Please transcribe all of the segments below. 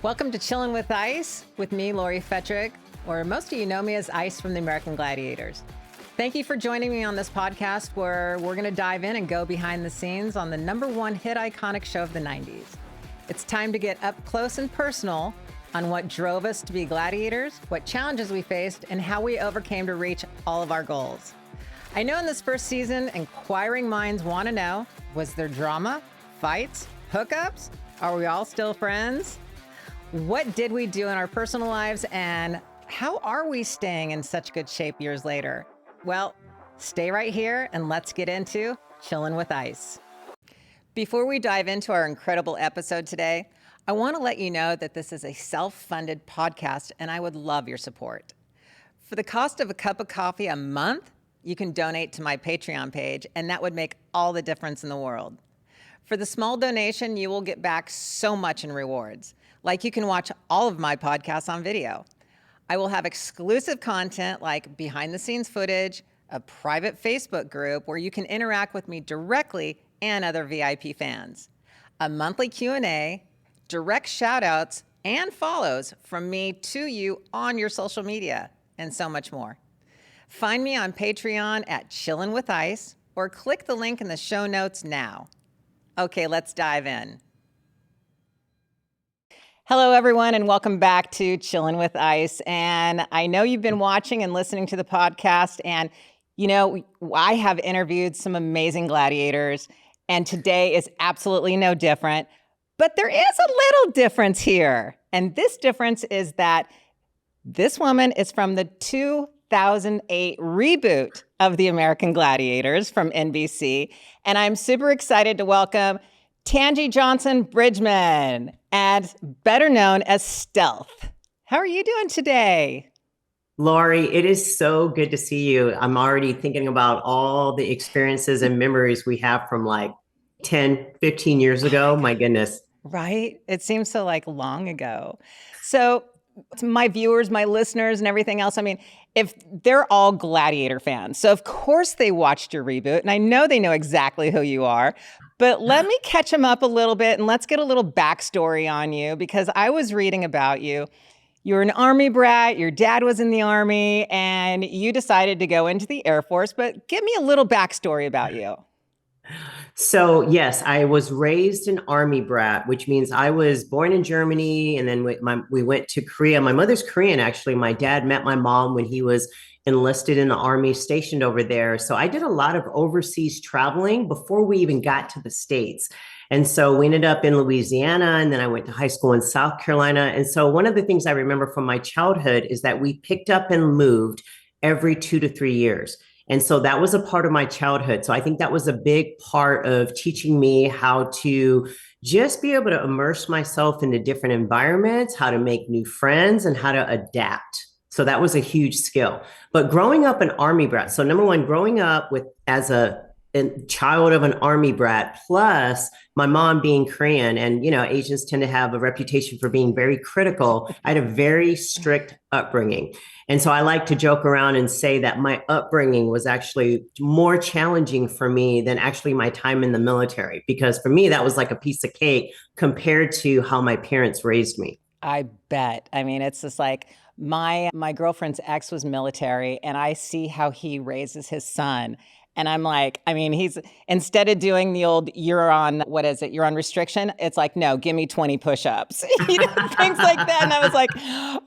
Welcome to Chillin' with Ice with me, Lori Fetrick, or most of you know me as Ice from the American Gladiators. Thank you for joining me on this podcast where we're going to dive in and go behind the scenes on the #1 hit iconic show of the 90s. It's time to get up close and personal on what drove us to be gladiators, what challenges we faced, and how we overcame to reach all of our goals. I know in this first season, inquiring minds want to know, was there drama, fights, hookups? Are we all still friends? What did we do in our personal lives, and how are we staying in such good shape years later? Well, stay right here and let's get into Chillin' with Ice. Before we dive into our incredible episode today, I want to let you know that this is a self-funded podcast and I would love your support. For the cost of a cup of coffee a month, you can donate to my Patreon page, and that would make all the difference in the world. For the small donation, you will get back so much in rewards. Like you can watch all of my podcasts on video. I will have exclusive content like behind the scenes footage, a private Facebook group where you can interact with me directly and other VIP fans, a monthly Q&A, direct shout outs and follows from me to you on your social media, and so much more. Find me on Patreon at Chillin' with Ice or click the link in the show notes now. Okay, let's dive in. Hello, everyone, and welcome back to Chillin' with Ice. And I know you've been watching and listening to the podcast, and you know, I have interviewed some amazing gladiators, and today is absolutely no different. But there is a little difference here. And this difference is that this woman is from the 2008 reboot of the American Gladiators from NBC. And I'm super excited to welcome Tanji Johnson Bridgeman, and better known as Stealth. How are you doing today? Lori, it is so good to see you. I'm already thinking about all the experiences and memories we have from like 10, 15 years ago. My goodness. Right? It seems so like long ago. So my viewers, my listeners, and everything else, I mean, if they're all Gladiator fans, so of course they watched your reboot, and I know they know exactly who you are, but let me catch them up a little bit and let's get a little backstory on you, because I was reading about you. You're an Army brat, your dad was in the Army, and you decided to go into the Air Force, but give me a little backstory about you. So yes, I was raised an Army brat, which means I was born in Germany, and then we went to Korea. My mother's Korean, actually. My dad met my mom when he was enlisted in the Army, stationed over there. So I did a lot of overseas traveling before we even got to the States. And so we ended up in Louisiana, and then I went to high school in South Carolina. And so one of the things I remember from my childhood is that we picked up and moved every 2 to 3 years. And so that was a part of my childhood. So I think that was a big part of teaching me how to just be able to immerse myself into different environments, how to make new friends, and how to adapt. So that was a huge skill. But growing up an Army brat, so number one, growing up as a child of an Army brat, plus my mom being Korean, and you know, Asians tend to have a reputation for being very critical. I had a very strict upbringing. And so I like to joke around and say that my upbringing was actually more challenging for me than actually my time in the military, because for me, that was like a piece of cake compared to how my parents raised me. I bet. I mean, it's just like my girlfriend's ex was military, and I see how he raises his son. And I'm like, I mean, he's, instead of doing the old, you're on restriction, it's like, no, give me 20 push-ups, you know, things like that. And I was like,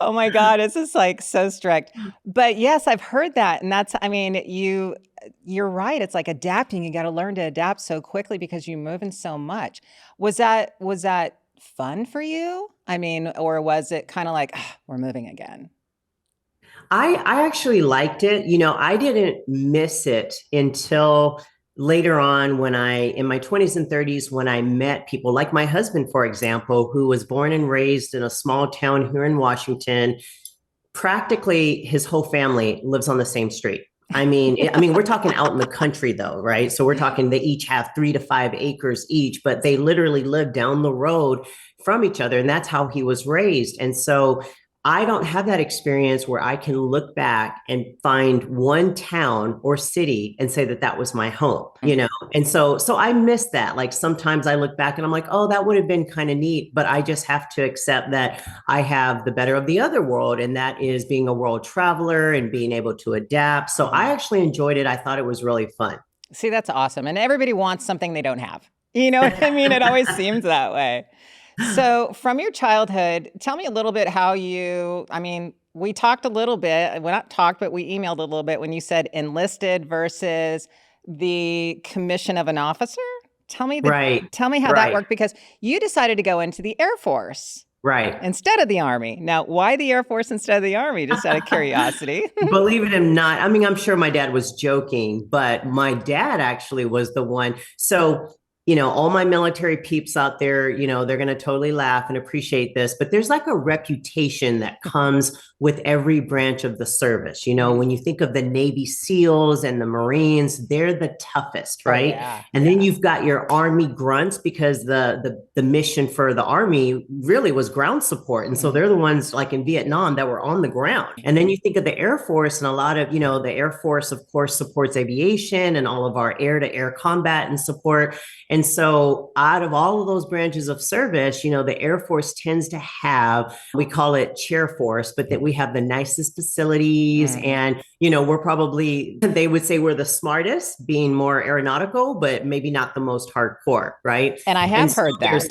oh my God, it's just like so strict. But yes, I've heard that. And that's, I mean, you're right. It's like adapting. You got to learn to adapt so quickly because you move in so much. Was that fun for you? I mean, or was it kind of like, we're moving again? I actually liked it. You know, I didn't miss it until later on when in my 20s and 30s, when I met people like my husband, for example, who was born and raised in a small town here in Washington. Practically his whole family lives on the same street. I mean, we're talking out in the country though, right? So we're talking they each have 3 to 5 acres each, but they literally live down the road from each other. And that's how he was raised. And so I don't have that experience where I can look back and find one town or city and say that that was my home, you know? And so I miss that. Like sometimes I look back and I'm like, oh, that would have been kind of neat, but I just have to accept that I have the better of the other world. And that is being a world traveler and being able to adapt. So I actually enjoyed it. I thought it was really fun. See, that's awesome. And everybody wants something they don't have. You know what I mean? It always seems that way. So from your childhood, tell me a little bit how I mean, we talked a little bit, well, not talked, but we emailed a little bit when you said enlisted versus the commission of an officer. Tell me how that worked, because you decided to go into the Air Force. Right. Instead of the Army. Now, why the Air Force instead of the Army? Just out of curiosity. Believe it or not, I mean, I'm sure my dad was joking, but my dad actually was the one. So, you know, all my military peeps out there, you know, they're going to totally laugh and appreciate this, but there's like a reputation that comes with every branch of the service. You know, when you think of the Navy SEALs and the Marines, they're the toughest, right? And then you've got your Army grunts, because the mission for the Army really was ground support. And so they're the ones like in Vietnam that were on the ground. And then you think of the Air Force, and a lot of, you know, the Air Force, of course, supports aviation and all of our air-to-air combat and support. And so out of all of those branches of service, you know, the Air Force tends to have, we call it chair force, but that we have the nicest facilities. And, you know, we're probably, they would say we're the smartest, being more aeronautical, but maybe not the most hardcore, right? And I have heard that.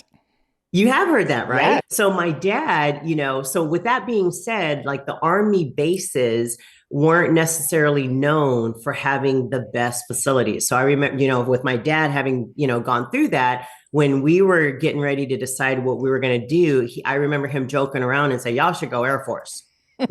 You have heard that, right? Yeah. So my dad, you know, so with that being said, like the Army bases weren't necessarily known for having the best facilities. So I remember, you know, with my dad having, you know, gone through that, when we were getting ready to decide what we were going to do, I remember him joking around and say, y'all should go Air Force.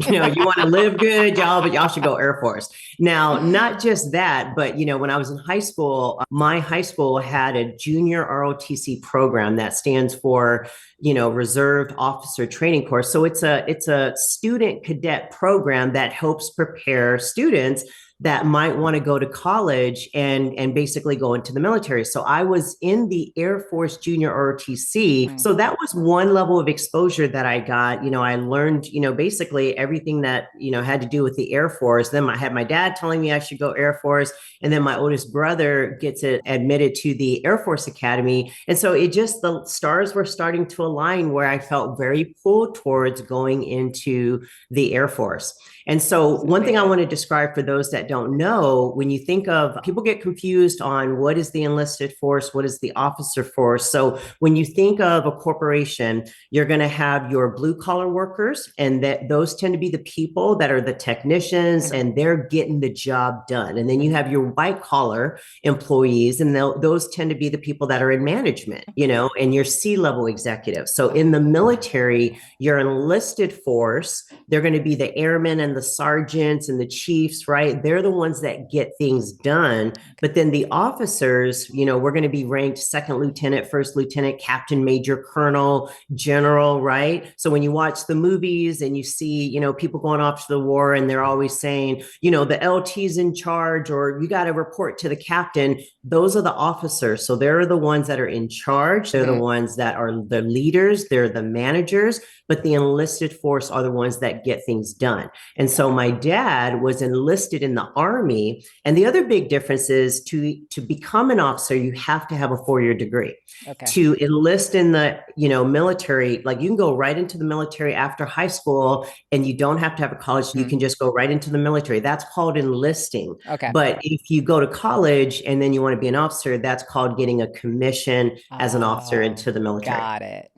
You know, you want to live good, y'all, but y'all should go Air Force. Now, not just that, but, you know, when I was in high school, my high school had a junior ROTC program that stands for, you know, Reserved Officer Training Course. So it's a student cadet program that helps prepare students that might want to go to college and basically go into the military. So I was in the Air Force Junior ROTC. So that was one level of exposure that I got. You know, I learned, you know, basically everything that, you know, had to do with the Air Force. Then I had my dad telling me I should go Air Force. And then my oldest brother gets admitted to the Air Force Academy. And so it just, the stars were starting to align where I felt very pulled towards going into the Air Force. And so one thing I want to describe for those that don't know, when you think of, people get confused on what is the enlisted force, what is the officer force. So when you think of a corporation, you're going to have your blue collar workers, and that those tend to be the people that are the technicians, and they're getting the job done. And then you have your white collar employees, and those tend to be the people that are in management, you know, and your C-level executives. So in the military, your enlisted force, they're going to be the airmen and the sergeants and the chiefs, right? They're the ones that get things done. But then the officers, you know, we're going to be ranked second lieutenant, first lieutenant, captain, major, colonel, general, right? So when you watch the movies and you see, you know, people going off to the war and they're always saying, you know, the LT's in charge, or you got to report to the captain, those are the officers. So they're the ones that are in charge. They're the ones that are the leaders. They're the managers, but the enlisted force are the ones that get things done. And so my dad was enlisted in the Army. And the other big difference is to become an officer, you have to have a 4-year degree. Okay. To enlist in the, you know, military, like you can go right into the military after high school and you don't have to have a college. You can just go right into the military. That's called enlisting. Okay. But if you go to college and then you want to be an officer, that's called getting a commission as an officer into the military. Got it.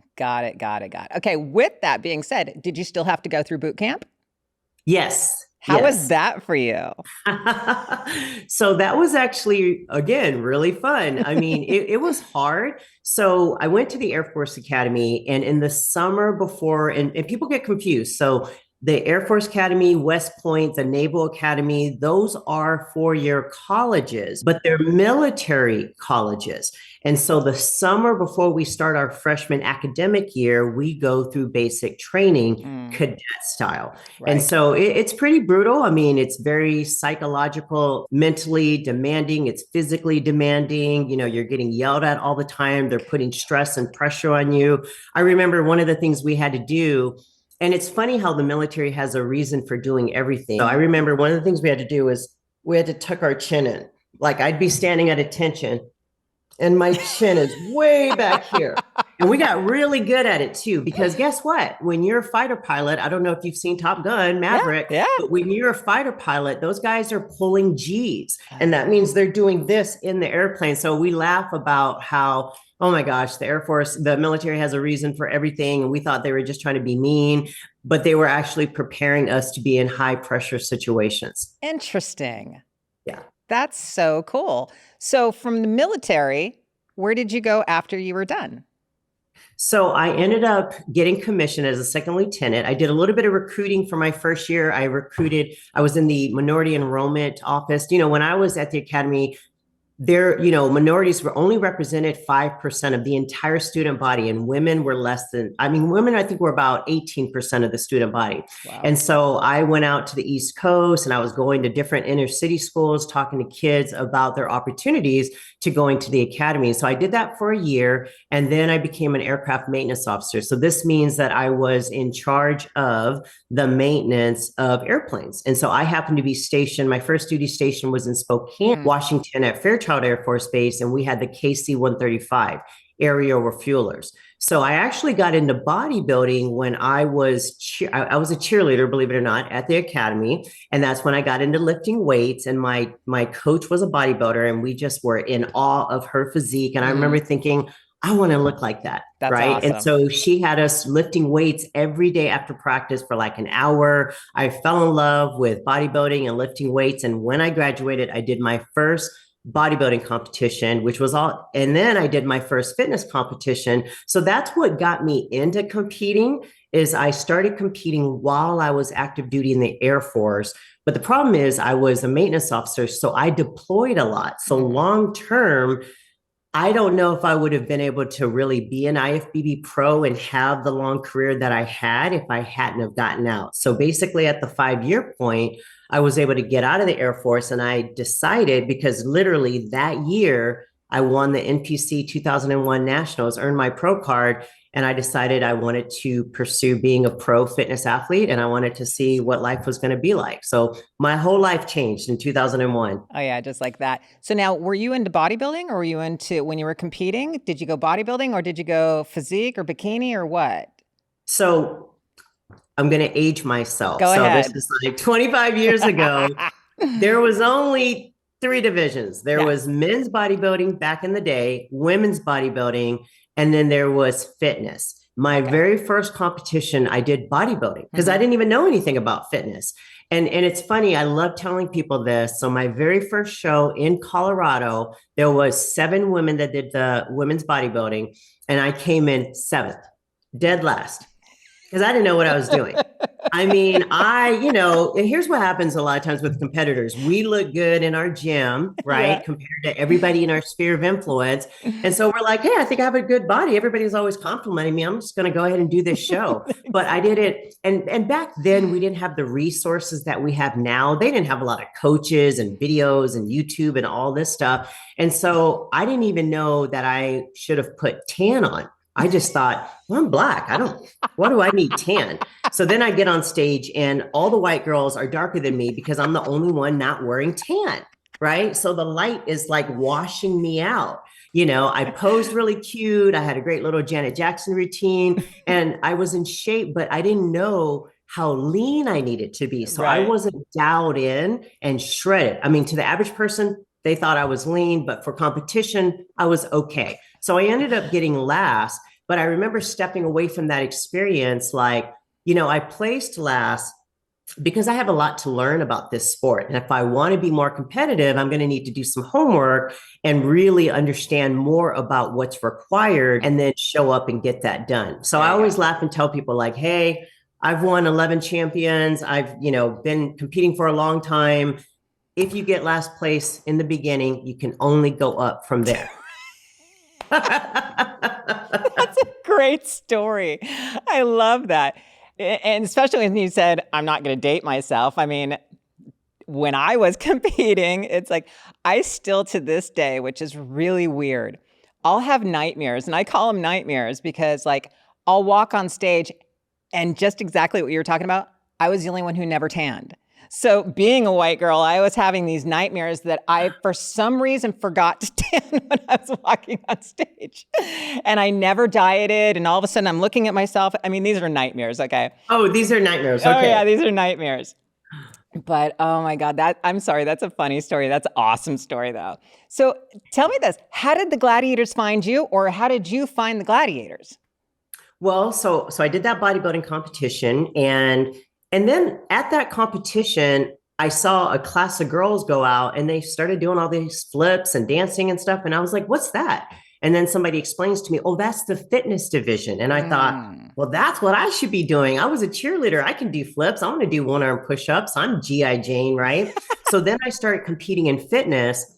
Okay. With that being said, did you still have to go through boot camp? Yes. How was that for you? So that was actually, again, really fun. I mean, it was hard. So I went to the Air Force Academy, and in the summer before, and people get confused. So the Air Force Academy, West Point, the Naval Academy, those are 4-year colleges, but they're military colleges. And so the summer before we start our freshman academic year, we go through basic training, cadet style. Right. And so it's pretty brutal. I mean, it's very psychological, mentally demanding. It's physically demanding. You know, you're getting yelled at all the time. They're putting stress and pressure on you. I remember one of the things we had to do, And it's funny how the military has a reason for doing everything. So I remember one of the things we had to do was we had to tuck our chin in. Like I'd be standing at attention and my chin is way back here. And we got really good at it too, because guess what? When you're a fighter pilot, I don't know if you've seen Top Gun, Maverick, but when you're a fighter pilot, those guys are pulling G's. And that means they're doing this in the airplane. So we laugh about how, oh my gosh, the Air Force, the military has a reason for everything. And we thought they were just trying to be mean, but they were actually preparing us to be in high pressure situations. Interesting. Yeah. That's so cool. So from the military, where did you go after you were done? So I ended up getting commissioned as a second lieutenant. I did a little bit of recruiting for my first year. I was in the minority enrollment office. When I was at the academy, minorities were only represented 5% of the entire student body, and women were women, I think, were about 18% of the student body. Wow. And so I went out to the East Coast and I was going to different inner city schools, talking to kids about their opportunities to going to the academy. So I did that for a year, and then I became an aircraft maintenance officer. So this means that I was in charge of the maintenance of airplanes. And so I happened to be stationed, my first duty station was in Spokane, Washington at Fairchild Air Force Base, and we had the KC-135 aerial refuelers. So I actually got into bodybuilding when I was I was a cheerleader, believe it or not, at the academy, and that's when I got into lifting weights. And my coach was a bodybuilder, and we just were in awe of her physique. And I remember thinking, I want to look like that. That's right. Awesome. And so she had us lifting weights every day after practice for like an hour. I fell in love with bodybuilding and lifting weights. And when I graduated, I did my first bodybuilding competition, and then I did my first fitness competition. So that's what got me into competing. Is I started competing while I was active duty in the Air Force. But the problem is I was a maintenance officer, so I deployed a lot. So long term, I don't know if I would have been able to really be an IFBB pro and have the long career that I had if I hadn't have gotten out. So basically at the 5-year point, I was able to get out of the Air Force, and I decided, because literally that year I won the NPC 2001 Nationals, earned my pro card, and I decided I wanted to pursue being a pro fitness athlete, and I wanted to see what life was going to be like. So my whole life changed in 2001. Oh yeah, just like that. So now, were you into bodybuilding, or were you into, when you were competing, did you go bodybuilding, or did you go physique or bikini, or what? So I'm going to age myself. Go ahead. This is like 25 years ago. There was only 3 divisions. There was men's bodybuilding back in the day, women's bodybuilding, and then there was fitness. My very first competition, I did bodybuilding because I didn't even know anything about fitness. And it's funny, I love telling people this. So my very first show in Colorado, there was 7 women that did the women's bodybuilding, and I came in 7th, dead last, because I didn't know what I was doing. I mean, and here's what happens a lot of times with competitors. We look good in our gym, right? Compared to everybody in our sphere of influence. And so we're like, hey, I think I have a good body. Everybody's always complimenting me. I'm just going to go ahead and do this show. But I did it. And back then we didn't have the resources that we have now. They didn't have a lot of coaches and videos and YouTube and all this stuff. And so I didn't even know that I should have put tan on. I just thought, well, I'm black. What do I need tan? So then I get on stage and all the white girls are darker than me because I'm the only one not wearing tan, right? So the light is like washing me out. I posed really cute. I had a great little Janet Jackson routine and I was in shape, but I didn't know how lean I needed to be. So I wasn't dialed in and shredded. I mean, to the average person, they thought I was lean, but for competition, I was okay. So I ended up getting last, but I remember stepping away from that experience. I placed last because I have a lot to learn about this sport. And if I want to be more competitive, I'm going to need to do some homework and really understand more about what's required and then show up and get that done. So I always laugh and tell people like, hey, I've won 11 champions. I've, been competing for a long time. If you get last place in the beginning, you can only go up from there. That's a great story. I love that. And especially when you said, I'm not going to date myself. I mean, when I was competing, it's like, I still to this day, which is really weird, I'll have nightmares, and I call them nightmares because I'll walk on stage And just exactly what you were talking about, I was the only one who never tanned. So being a white girl, I was having these nightmares that I, for some reason, forgot to tan when I was walking on stage. And I never dieted. And all of a sudden I'm looking at myself. I mean, these are nightmares, okay? Oh, these are nightmares. Oh Okay. yeah, these are nightmares. But oh my God, I'm sorry. That's a funny story. That's an awesome story though. So tell me this, how did the Gladiators find you, or how did you find the Gladiators? Well, so I did that bodybuilding competition, and then at that competition, I saw a class of girls go out and they started doing all these flips and dancing and stuff. And I was like, what's that? And then somebody explains to me, oh, that's the fitness division. And I thought, well, that's what I should be doing. I was a cheerleader. I can do flips. I want to do one-arm push-ups. I'm G.I. Jane, right? So then I started competing in fitness.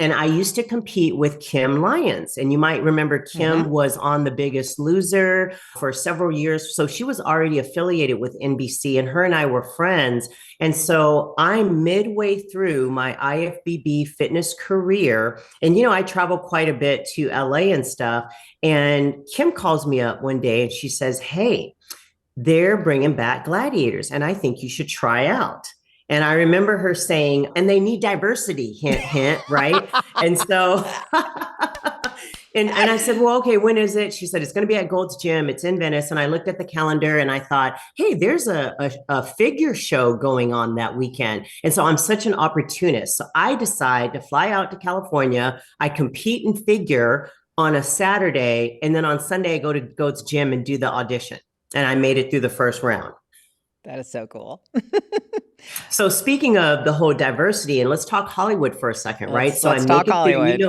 And I used to compete with Kim Lyons. And you might remember Kim was on The Biggest Loser for several years. So she was already affiliated with NBC, and her and I were friends. And so I'm midway through my IFBB fitness career. And, I travel quite a bit to LA and stuff. And Kim calls me up one day and she says, hey, they're bringing back Gladiators, and I think you should try out. And I remember her saying, and they need diversity, hint, hint, right? And so, and I said, well, okay, when is it? She said, it's going to be at Gold's Gym. It's in Venice. And I looked at the calendar and I thought, hey, there's a figure show going on that weekend. And so I'm such an opportunist. So I decide to fly out to California. I compete in figure on a Saturday. And then on Sunday, I go to Gold's Gym and do the audition. And I made it through the first round. That is so cool. So speaking of the whole diversity, and let's talk Hollywood for a second, right? So let's talk Hollywood.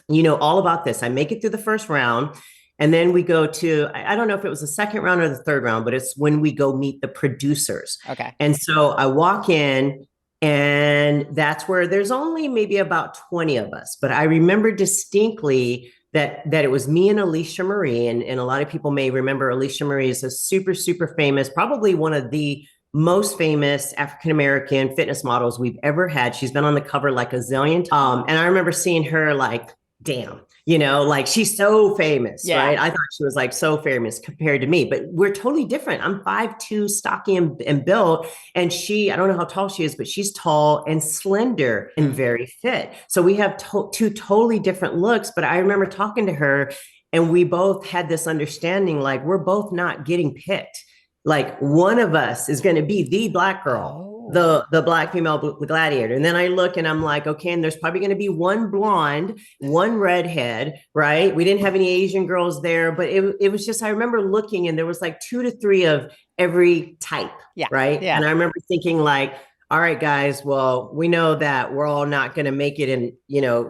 You know all about this. I make it through the first round, and then we go to, I don't know if it was the second round or the third round, but it's when we go meet the producers. Okay. And so I walk in, and that's where there's only maybe about 20 of us. But I remember distinctly that it was me and Alicia Marie. And a lot of people may remember Alicia Marie is a super, super famous, probably one of the most famous African-American fitness models we've ever had. She's been on the cover like a zillion times. And I remember seeing her like, damn, like she's so famous, right? I thought she was like so famous compared to me, but we're totally different. I'm 5'2", stocky and built. And I don't know how tall she is, but she's tall and slender and very fit. So we have two totally different looks. But I remember talking to her and we both had this understanding, like we're both not getting picked. Like one of us is going to be the Black girl, the Black female gladiator. And then I look and I'm like, okay, and there's probably going to be one blonde, one redhead, right? We didn't have any Asian girls there, but it was just, I remember looking and there was like 2 to 3 of every type, right? Yeah. And I remember thinking like, all right, guys, well, we know that we're all not going to make it in,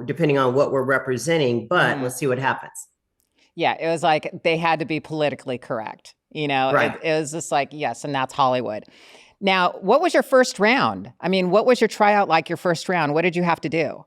depending on what we're representing, but let's see what happens. Yeah, it was like they had to be politically correct. Right. It was just like, yes, and that's Hollywood. Now, what was your first round? I mean, what was your tryout like your first round? What did you have to do?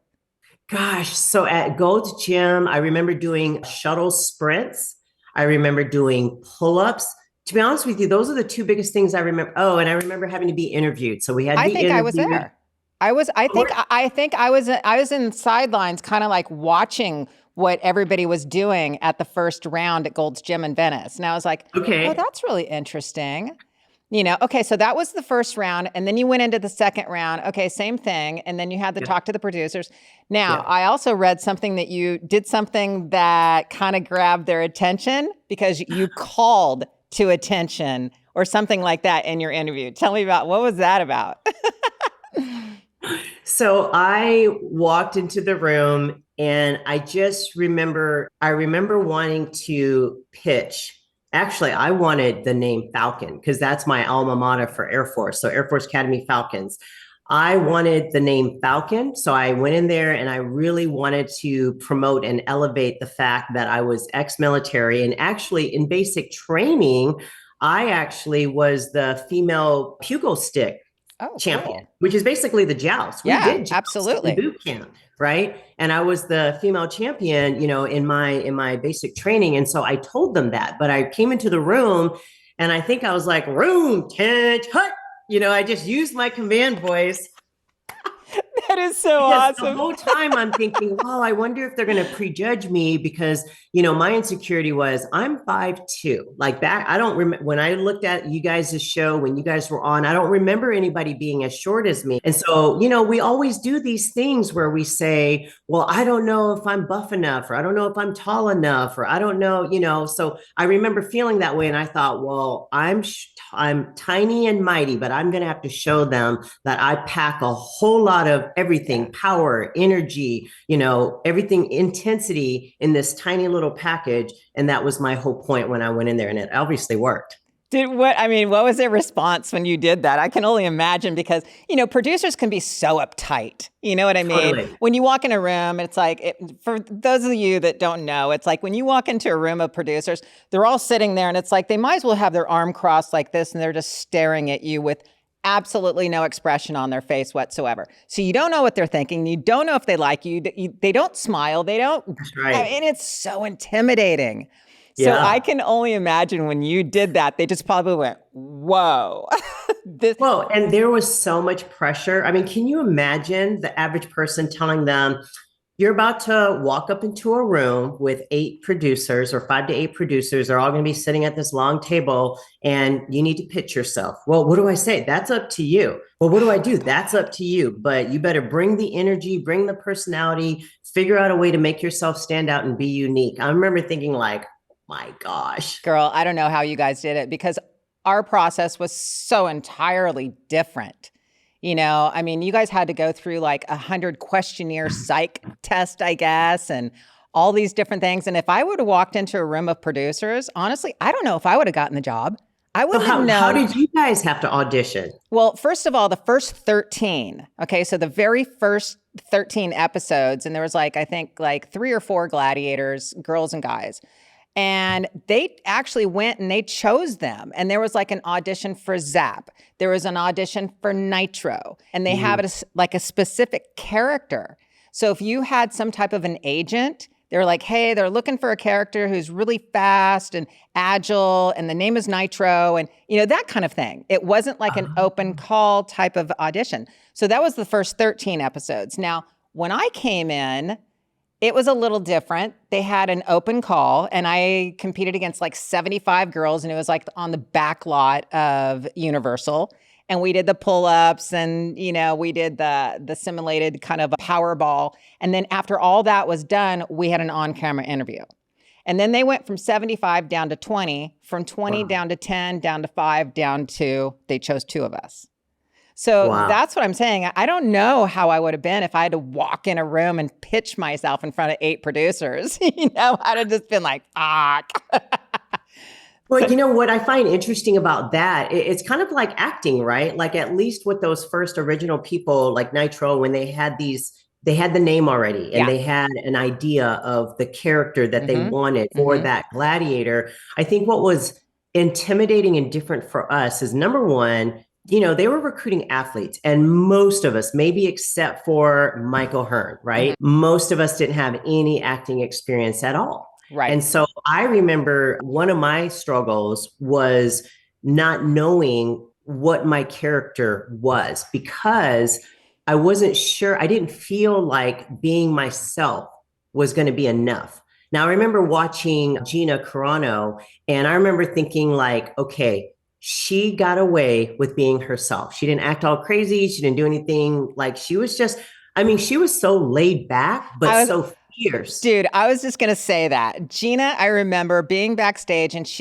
Gosh, so at Gold's Gym, I remember doing shuttle sprints. I remember doing pull-ups. To be honest with you, those are the 2 biggest things I remember. Oh, and I remember having to be interviewed. So we had I think I was there. I think I was in sidelines kind of like watching what everybody was doing at the first round at Gold's Gym in Venice. And I was like, okay, oh, that's really interesting. Okay, so that was the first round. And then you went into the second round. Okay, same thing. And then you had to talk to the producers. Now, I also read something that you did something that kind of grabbed their attention because you called to attention or something like that in your interview. Tell me about, what was that about? So I walked into the room and I remember wanting to pitch. Actually, I wanted the name Falcon because that's my alma mater for Air Force. So Air Force Academy Falcons. I wanted the name Falcon. So I went in there and I really wanted to promote and elevate the fact that I was ex-military. And actually in basic training, I actually was the female pugil stick champion, cool. Which is basically the joust. We did absolutely boot camp, right? And I was the female champion, in my basic training. And so I told them that, but I came into the room and I think I was like, room, tent, hut. I just used my command voice. That is so Because the awesome. whole time I'm thinking, well, I wonder if they're going to prejudge me because, my insecurity was I'm 5'2". Like that, I don't remember when I looked at you guys' show when you guys were on, I don't remember anybody being as short as me. And so, we always do these things where we say, well, I don't know if I'm buff enough, or I don't know if I'm tall enough, or I don't know. So I remember feeling that way. And I thought, well, I'm tiny and mighty, but I'm going to have to show them that I pack a whole lot of everything, power, energy, everything, intensity in this tiny little package. And that was my whole point when I went in there, and it obviously worked. What was their response when you did that? I can only imagine because, producers can be so uptight. You know what I mean? Totally. When you walk in a room, it's like, for those of you that don't know, it's like when you walk into a room of producers, they're all sitting there and it's like they might as well have their arm crossed like this and they're just staring at you with absolutely no expression on their face whatsoever. So you don't know what they're thinking. You don't know if they like you. They don't smile. They don't. That's right. And it's so intimidating. So Yeah. I can only imagine when you did that, they just probably went, whoa. Well, and there was so much pressure. I mean, can you imagine the average person telling them, you're about to walk up into a room with 8 producers or 5 to 8 producers. They're all going to be sitting at this long table and you need to pitch yourself. Well, what do I say? That's up to you. Well, what do I do? That's up to you. But you better bring the energy, bring the personality, figure out a way to make yourself stand out and be unique. I remember thinking like, my gosh. Girl, I don't know how you guys did it because our process was so entirely different. You guys had to go through like 100 questionnaire psych test, I guess, and all these different things. And if I would have walked into a room of producers, honestly, I don't know if I would have gotten the job. I wouldn't have known. How did you guys have to audition? Well, first of all, the first 13. Okay, so the very first 13 episodes, and there was I think 3 or 4 gladiators, girls and guys. And they actually went and they chose them. And there was an audition for Zap. There was an audition for Nitro. And they have it a specific character. So if you had some type of an agent, they're like, hey, they're looking for a character who's really fast and agile. And the name is Nitro. And, that kind of thing. It wasn't like an open call type of audition. So that was the first 13 episodes. Now, when I came in, it was a little different. They had an open call and I competed against 75 girls and it was on the back lot of Universal. And we did the pull-ups and, we did the simulated kind of a power ball. And then after all that was done, we had an on-camera interview. And then they went from 75 down to 20, from 20 down to 10, down to 5, down to, they chose 2 of us. So that's what I'm saying. I don't know how I would have been if I had to walk in a room and pitch myself in front of 8 producers. I'd have just been like, fuck. Well, what I find interesting about that, it's kind of like acting, right? Like at least with those first original people like Nitro, when they had the name already and they had an idea of the character that they wanted for that gladiator. I think what was intimidating and different for us is number one, they were recruiting athletes and most of us, maybe except for Michael Hearn, right? Most of us didn't have any acting experience at all. Right. And so I remember one of my struggles was not knowing what my character was because I wasn't sure. I didn't feel like being myself was going to be enough. Now, I remember watching Gina Carano and I remember thinking okay, she got away with being herself. She didn't act all crazy. She didn't do anything. She was just, she was so laid back, but so fierce. Dude, I was just going to say that. Gina, I remember being backstage and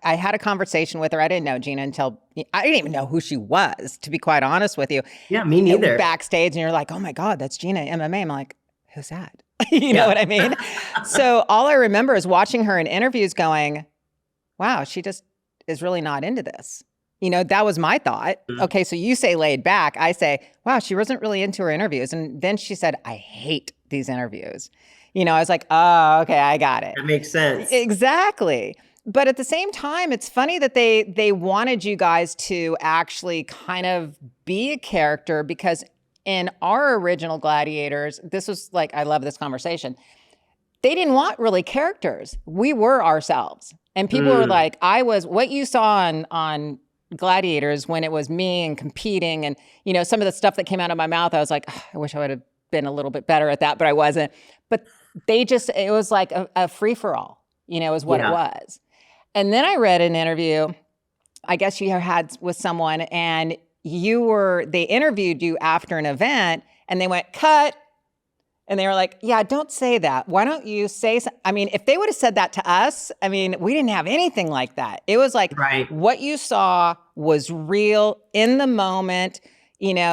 I had a conversation with her. I didn't know Gina until, I didn't even know who she was, to be quite honest with you. Yeah, me neither. Backstage and you're like, oh my God, that's Gina, MMA. I'm like, who's that? You know what I mean? So all I remember is watching her in interviews going, wow, she just is really not into this. That was my thought. Okay, so you say laid back. I say, wow, she wasn't really into her interviews. And then she said, I hate these interviews. I was like, oh, okay, I got it. That makes sense. Exactly. But at the same time, it's funny that they wanted you guys to actually kind of be a character because in our original Gladiators, this was I love this conversation. They didn't want really characters. We were ourselves. And people were like, what you saw on Gladiators when it was me and competing and, some of the stuff that came out of my mouth, I was like, "Ugh, I wish I would have been a little bit better at that," but I wasn't. But it was like a free for all, is what it was. And then I read an interview, I guess you had with someone, and they interviewed you after an event and they went, "Cut." And they were like, "Yeah, don't say that. Why don't you say I mean, if they would have said that to us, I mean, we didn't have anything like that. It was like what you saw was real in the moment,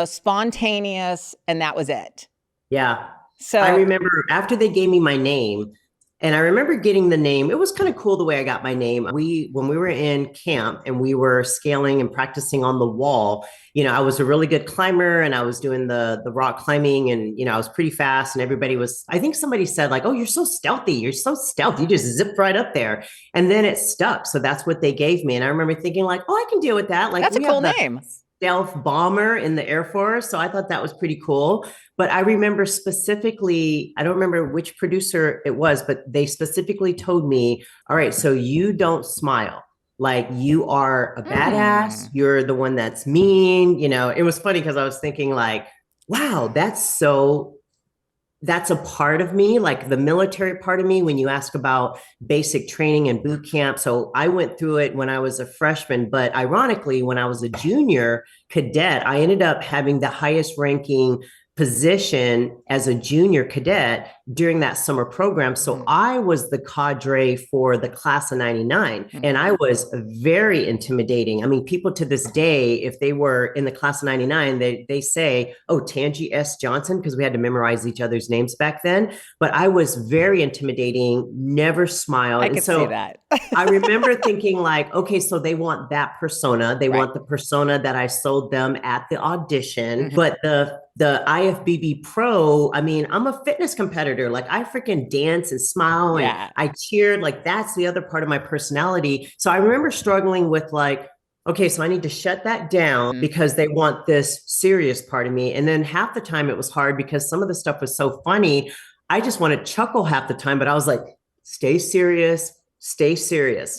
spontaneous, and that was it." Yeah. So I remember after they gave me my name, and I remember getting the name. It was kind of cool the way I got my name. When we were in camp and we were scaling and practicing on the wall, I was a really good climber and I was doing the rock climbing and, I was pretty fast and I think somebody said like, "Oh, you're so stealthy. You're so stealthy. You just zipped right up there." And then it stuck. So that's what they gave me. And I remember thinking like, "Oh, I can deal with that." Like that's a cool name. Stealth bomber in the Air Force. So I thought that was pretty cool. But I remember specifically, I don't remember which producer it was, but they specifically told me, "All right, so you don't smile. Like you are a badass. You're the one that's mean." It was funny because I was thinking like, wow, that's a part of me, like the military part of me, when you ask about basic training and boot camp. So I went through it when I was a freshman, but ironically, when I was a junior cadet, I ended up having the highest ranking position as a junior cadet during that summer program. So I was the cadre for the class of 99, and I was very intimidating. I mean, people to this day, if they were in the class of 99, they say, "Oh, Tanji S. Johnson," because we had to memorize each other's names back then. But I was very intimidating, never smiled. I could see that. I remember thinking like, okay, so they want that persona. They want the persona that I sold them at the audition. But the IFBB Pro, I mean, I'm a fitness competitor. Like I freaking dance and smile and I cheered. Like that's the other part of my personality. So I remember struggling with like, okay, so I need to shut that down because they want this serious part of me. And then half the time it was hard because some of the stuff was so funny. I just want to chuckle half the time, but I was like, stay serious,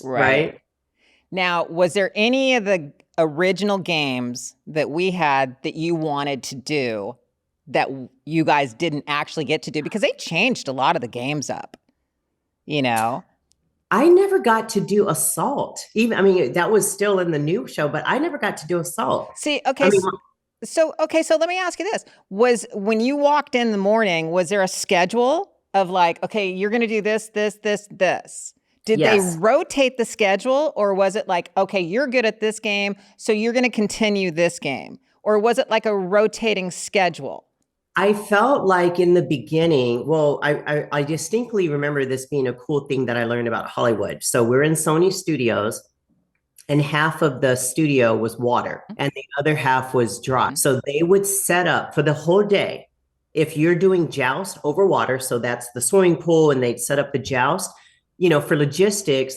right? Now, was there any of the original games that we had that you wanted to do that you guys didn't actually get to do? Because they changed a lot of the games up, I never got to do Assault. I mean, that was still in the new show, but I never got to do Assault. See, okay. So let me ask you this. When you walked in the morning, was there a schedule of like, okay, you're going to do this, this, this, this? Did they rotate the schedule, or was it like, okay, you're good at this game, so you're going to continue this game? Or was it like a rotating schedule? I felt like in the beginning, well, I distinctly remember this being a cool thing that I learned about Hollywood. So we're in Sony Studios, and half of the studio was water and the other half was dry. So they would set up for the whole day. If you're doing joust over water, so that's the swimming pool, and they'd set up the joust. For logistics,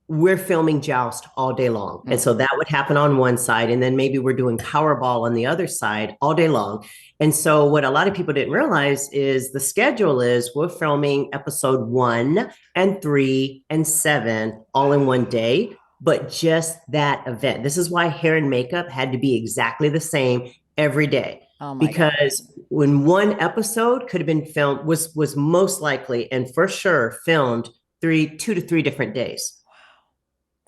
we're filming joust all day long. And so that would happen on one side. And then maybe we're doing Powerball on the other side all day long. And so what a lot of people didn't realize is the schedule is we're filming episode 1 and 3 and 7 all in one day, but just that event. This is why hair and makeup had to be exactly the same every day. Because when one episode could have been filmed, was most likely and for sure filmed 2 to 3 different days.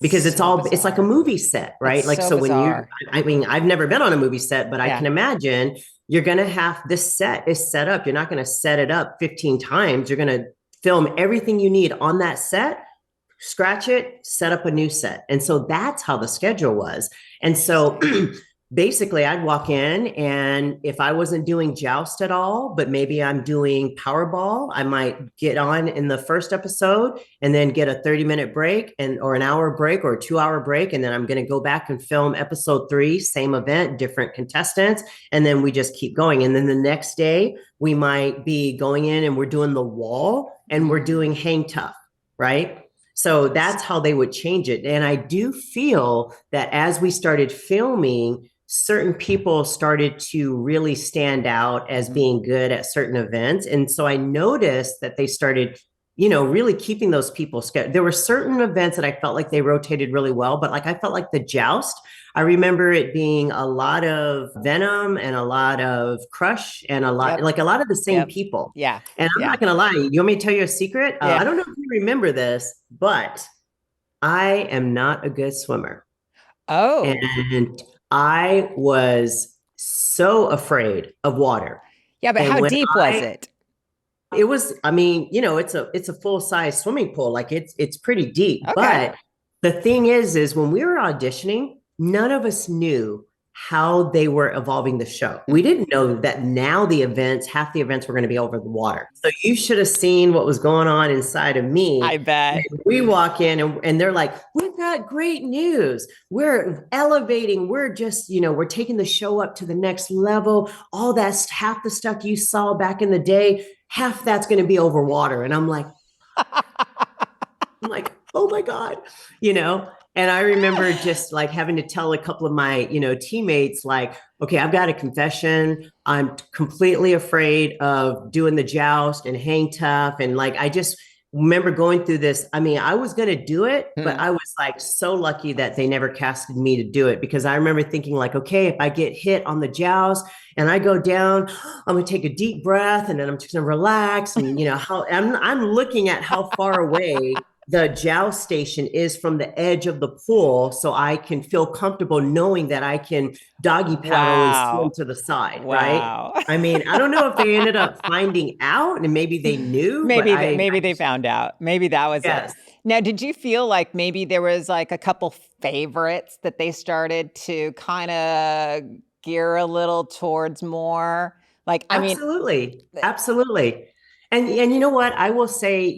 Because it's like a movie set, right? It's like, so when I've never been on a movie set, but I can imagine you're going to have this set is set up. You're not going to set it up 15 times. You're going to film everything you need on that set, scratch it, set up a new set. And so that's how the schedule was. And so basically I'd walk in, and if I wasn't doing joust at all, but maybe I'm doing Powerball, I might get on in the first episode and then get a 30-minute break or an hour break or a 2-hour break. And then I'm going to go back and film episode 3, same event, different contestants. And then we just keep going. And then the next day we might be going in and we're doing the wall and we're doing hang tough, right? So that's how they would change it. And I do feel that as we started filming, certain people started to really stand out as being good at certain events. And so I noticed that they started really keeping those people scared. There were certain events that I felt like they rotated really well, but like I felt like the joust, I remember it being a lot of Venom and a lot of Crush and Yep. a lot of the same Yep. people. Yeah. And I'm Yeah. not going to lie, you want me to tell you a secret? Yeah. I don't know if you remember this, but I am not a good swimmer. Oh. And I was so afraid of water. Yeah, but And how when deep was I it? it was, I mean, it's a full-size swimming pool. Like it's pretty deep. Okay. But the thing is when we were auditioning, none of us knew how they were evolving the show. We didn't know that now half the events were going to be over the water. So you should have seen what was going on inside of I me. bet. We walk in and they're like, we've got great news. We're elevating. We're just, we're taking the show up to the next level. All that's half the stuff you saw back in the day, half that's going to be over water. And I'm like, oh my God, And I remember just like having to tell a couple of my, teammates, like, okay, I've got a confession. I'm completely afraid of doing the joust and hang tough. And like, I just remember going through this. I mean, I was going to do it, but I was like so lucky that they never casted me to do it, because I remember thinking like, okay, if I get hit on the joust and I go down, I'm going to take a deep breath and then I'm just going to relax. And how I'm looking at how far away the joust station is from the edge of the pool, so I can feel comfortable knowing that I can doggy paddle and swim Wow. to the side, right? Wow. I mean, I don't know if they ended up finding out and maybe they knew, but Maybe they found out. Maybe that was it. yes. Now, did you feel like maybe there was like a couple favorites that they started to kind of gear a little towards more? Like, I mean, Absolutely. Absolutely. And you know what? I will say,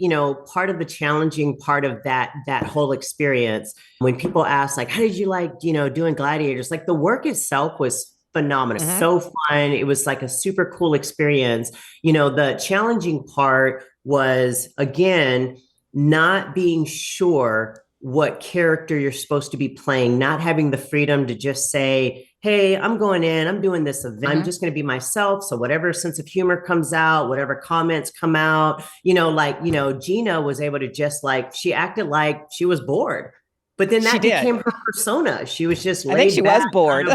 part of the challenging part of that whole experience, when people ask like, how did you like, doing Gladiators? Like the work itself was phenomenal. mhm. So fun. It was like a super cool experience. The challenging part was, again, not being sure what character you're supposed to be playing, not having the freedom to just say, hey, I'm going in, I'm doing this event, I'm just going to be myself. So whatever sense of humor comes out, whatever comments come out, Gina was able to just like, she acted like she was bored. But then She that did. became her persona. She was just I think she laid was back, bored.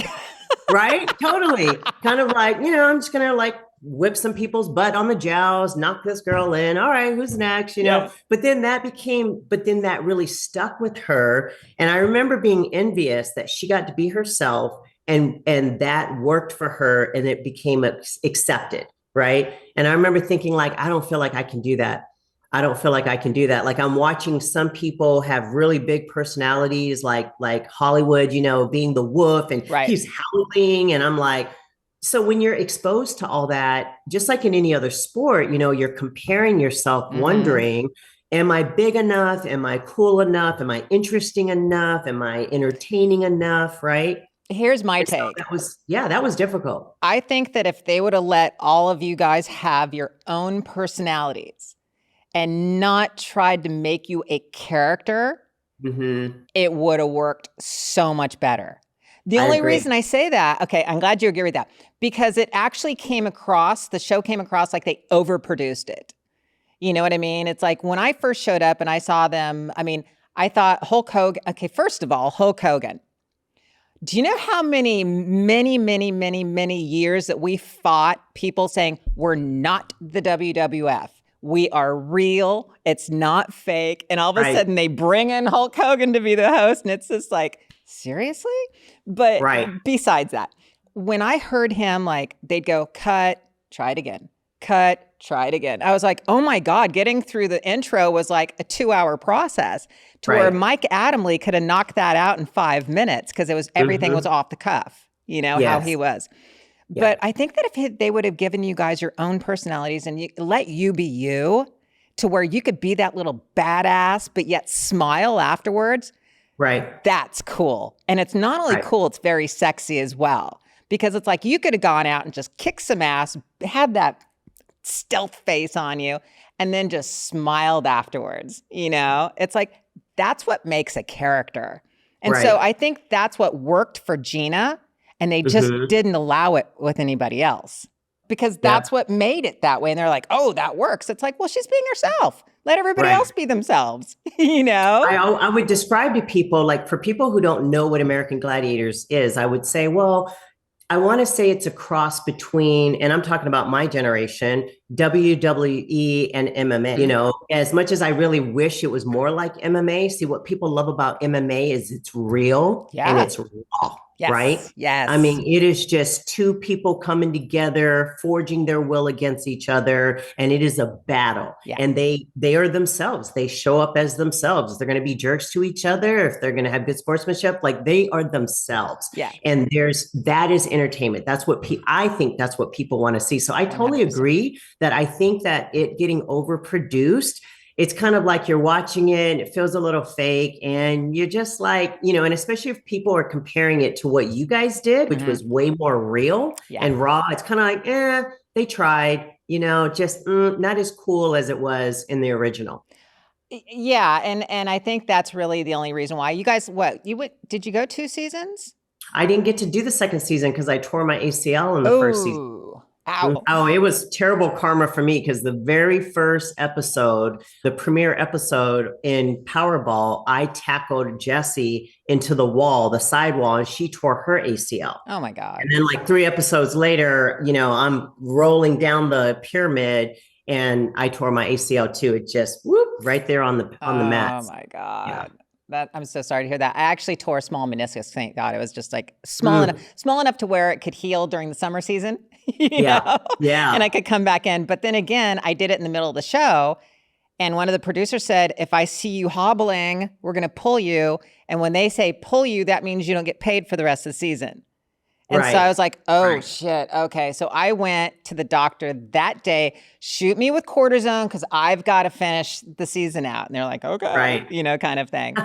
right? Totally. Kind of like, I'm just going to like whip some people's butt on the joust, knock this girl in. All right, who's next? Yeah. But then that really stuck with her. And I remember being envious that she got to be herself, and that worked for her, and it became accepted. Right. And I remember thinking like, I don't feel like I can do that. I don't feel like I can do that. Like I'm watching some people have really big personalities, like Hollywood, being the wolf and Right. he's howling. And I'm like, so when you're exposed to all that, just like in any other sport, you're comparing yourself, Mhm. wondering, am I big enough? Am I cool enough? Am I interesting enough? Am I entertaining enough? Right. Here's my And so take. that was difficult. I think that if they would have let all of you guys have your own personalities and not tried to make you a character, Mm-hmm. it would have worked so much better. The I only agree. reason I say that, okay, I'm glad you agree with that, because it actually the show came across like they overproduced it. You know what I mean? It's like when I first showed up and I saw them, I mean, I thought Hulk Hogan, okay, first of all, Hulk Hogan. Do you know how many years that we fought people saying, we're not the WWF? We are real. It's not fake. And all of a Right. sudden they bring in Hulk Hogan to be the host. And it's just like, seriously? But Right. besides that, when I heard him, like they'd go, cut, try it again, cut, try it again. I was like, oh my God, getting through the intro was like a 2-hour process to where Right. Mike Adamle could have knocked that out in 5 minutes because everything was off the cuff, how he Yes. was. Yeah. But I think that if they would have given you guys your own personalities and let you be you, to where you could be that little badass, but yet smile afterwards, Right. that's cool. And it's not only Right. cool, it's very sexy as well. Because it's like you could have gone out and just kicked some ass, had that stealth face on you, and then just smiled afterwards. It's like that's what makes a character. And so Right. I think that's what worked for Gina, and they just Mhm. didn't allow it with anybody else. because that's what made it that way. And they're like, oh, that works. It's like, well, she's being herself. Let everybody else be themselves, I would describe to people, like for people who don't know what American Gladiators is, I would say, well, I want to say it's a cross between, and I'm talking about my generation, WWE and MMA. As much as I really wish it was more like MMA, see what people love about MMA is it's real and it's raw. Yes, right? Yes. I mean, it is just two people coming together, forging their will against each other, and it is a battle. Yeah. And they are themselves. They show up as themselves. They're going to be jerks to each other. If they're going to have good sportsmanship, like they are themselves. Yeah. And that is entertainment. That's what I think that's what people want to see. So I totally 100%. agree that I think that it getting overproduced, it's kind of like you're watching it, it feels a little fake, and you're just like, and especially if people are comparing it to what you guys did, which was way more real and raw, it's kind of like, they tried, just not as cool as it was in the original. Yeah, and I think that's really the only reason why. You guys, did you go 2 seasons? I didn't get to do the second season because I tore my ACL in the first season. Ow. Oh, it was terrible karma for me because the very first episode, the premiere episode in Powerball, I tackled Jessie into the side wall, and she tore her ACL. Oh my God. And then like 3 episodes later, I'm rolling down the pyramid and I tore my ACL too. It just right there on the mat. Oh my God. Yeah. I'm so sorry to hear that. I actually tore a small meniscus. Thank God. It was just like small enough to where it could heal during the summer season. Yeah. And I could come back in. But then again, I did it in the middle of the show. And one of the producers said, if I see you hobbling, we're going to pull you. And when they say pull you, that means you don't get paid for the rest of the season. And so I was like, shit. Okay. So I went to the doctor that day, shoot me with cortisone because I've got to finish the season out. And they're like, okay, kind of thing.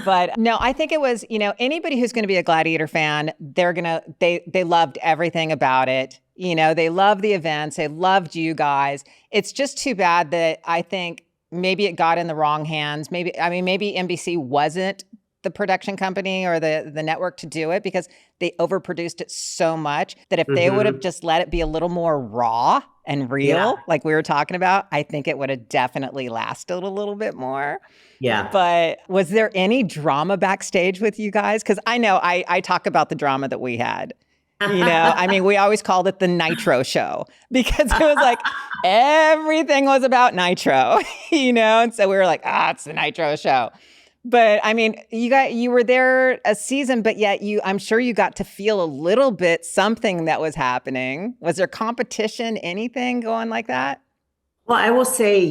But no, I think it was, anybody who's going to be a Gladiator fan, they loved everything about it. They loved the events. They loved you guys. It's just too bad that I think maybe it got in the wrong hands. Maybe NBC wasn't the production company or the network to do it because they overproduced it so much that if they would have just let it be a little more raw and real, like we were talking about, I think it would have definitely lasted a little bit more. Yeah. But was there any drama backstage with you guys? Because I know I talk about the drama that we had. We always called it the Nitro show because it was like everything was about Nitro, and so we were like, it's the Nitro show. But I mean, you were there a season, but yet I'm sure you got to feel a little bit something that was happening. Was there competition, anything going like that? Well, I will say,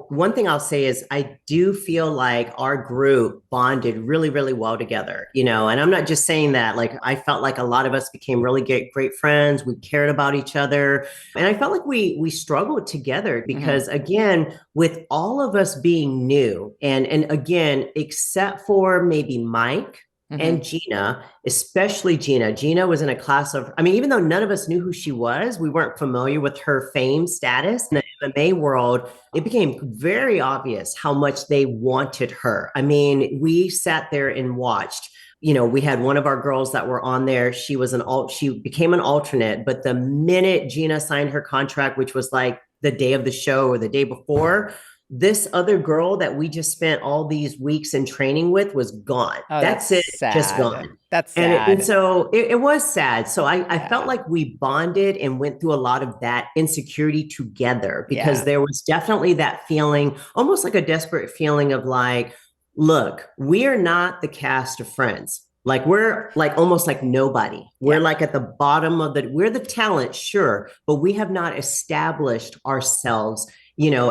one thing I'll say is I do feel like our group bonded really, really well together, and I'm not just saying that, like, I felt like a lot of us became really great friends. We cared about each other. And I felt like we struggled together because again, with all of us being new and again, except for maybe Mike, and Gina, especially Gina. Gina was in a class of, even though none of us knew who she was, we weren't familiar with her fame status in the MMA world, it became very obvious how much they wanted her. We sat there and watched. We had one of our girls that were on there. She became an alternate, but the minute Gina signed her contract, which was like the day of the show or the day before, this other girl that we just spent all these weeks in training with was gone. That's it. Sad. Just gone. That's sad. And so it was sad. So I felt like we bonded and went through a lot of that insecurity together because there was definitely that feeling, almost like a desperate feeling of like, look, we are not the cast of Friends. Like we're like almost like nobody. We're like at the bottom we're the talent, sure, but we have not established ourselves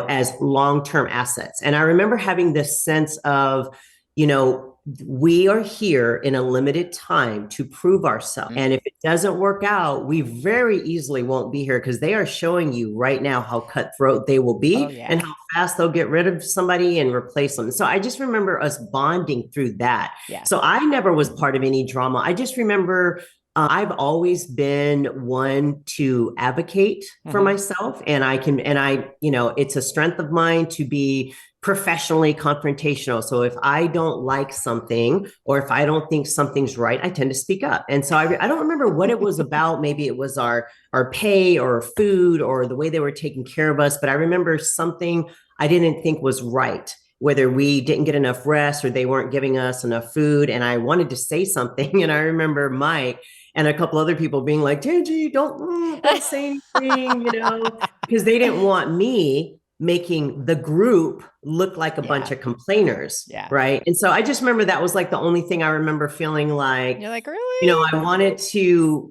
as long-term assets. And I remember having this sense of, we are here in a limited time to prove ourselves. And if it doesn't work out, we very easily won't be here because they are showing you right now how cutthroat they will be and how fast they'll get rid of somebody and replace them. So I just remember us bonding through that. Yeah. So I never was part of any drama. I just remember I've always been one to advocate for myself, and it's a strength of mine to be professionally confrontational. So if I don't like something or if I don't think something's right, I tend to speak up. And so I don't remember what it was about. Maybe it was our pay or food or the way they were taking care of us. But I remember something I didn't think was right, whether we didn't get enough rest or they weren't giving us enough food. And I wanted to say something. And I remember Mike and a couple other people being like, Tanji, don't say anything, because they didn't want me making the group look like a bunch of complainers. Yeah. Right. And so I just remember that was like the only thing I remember feeling like, you're like, really? I wanted to,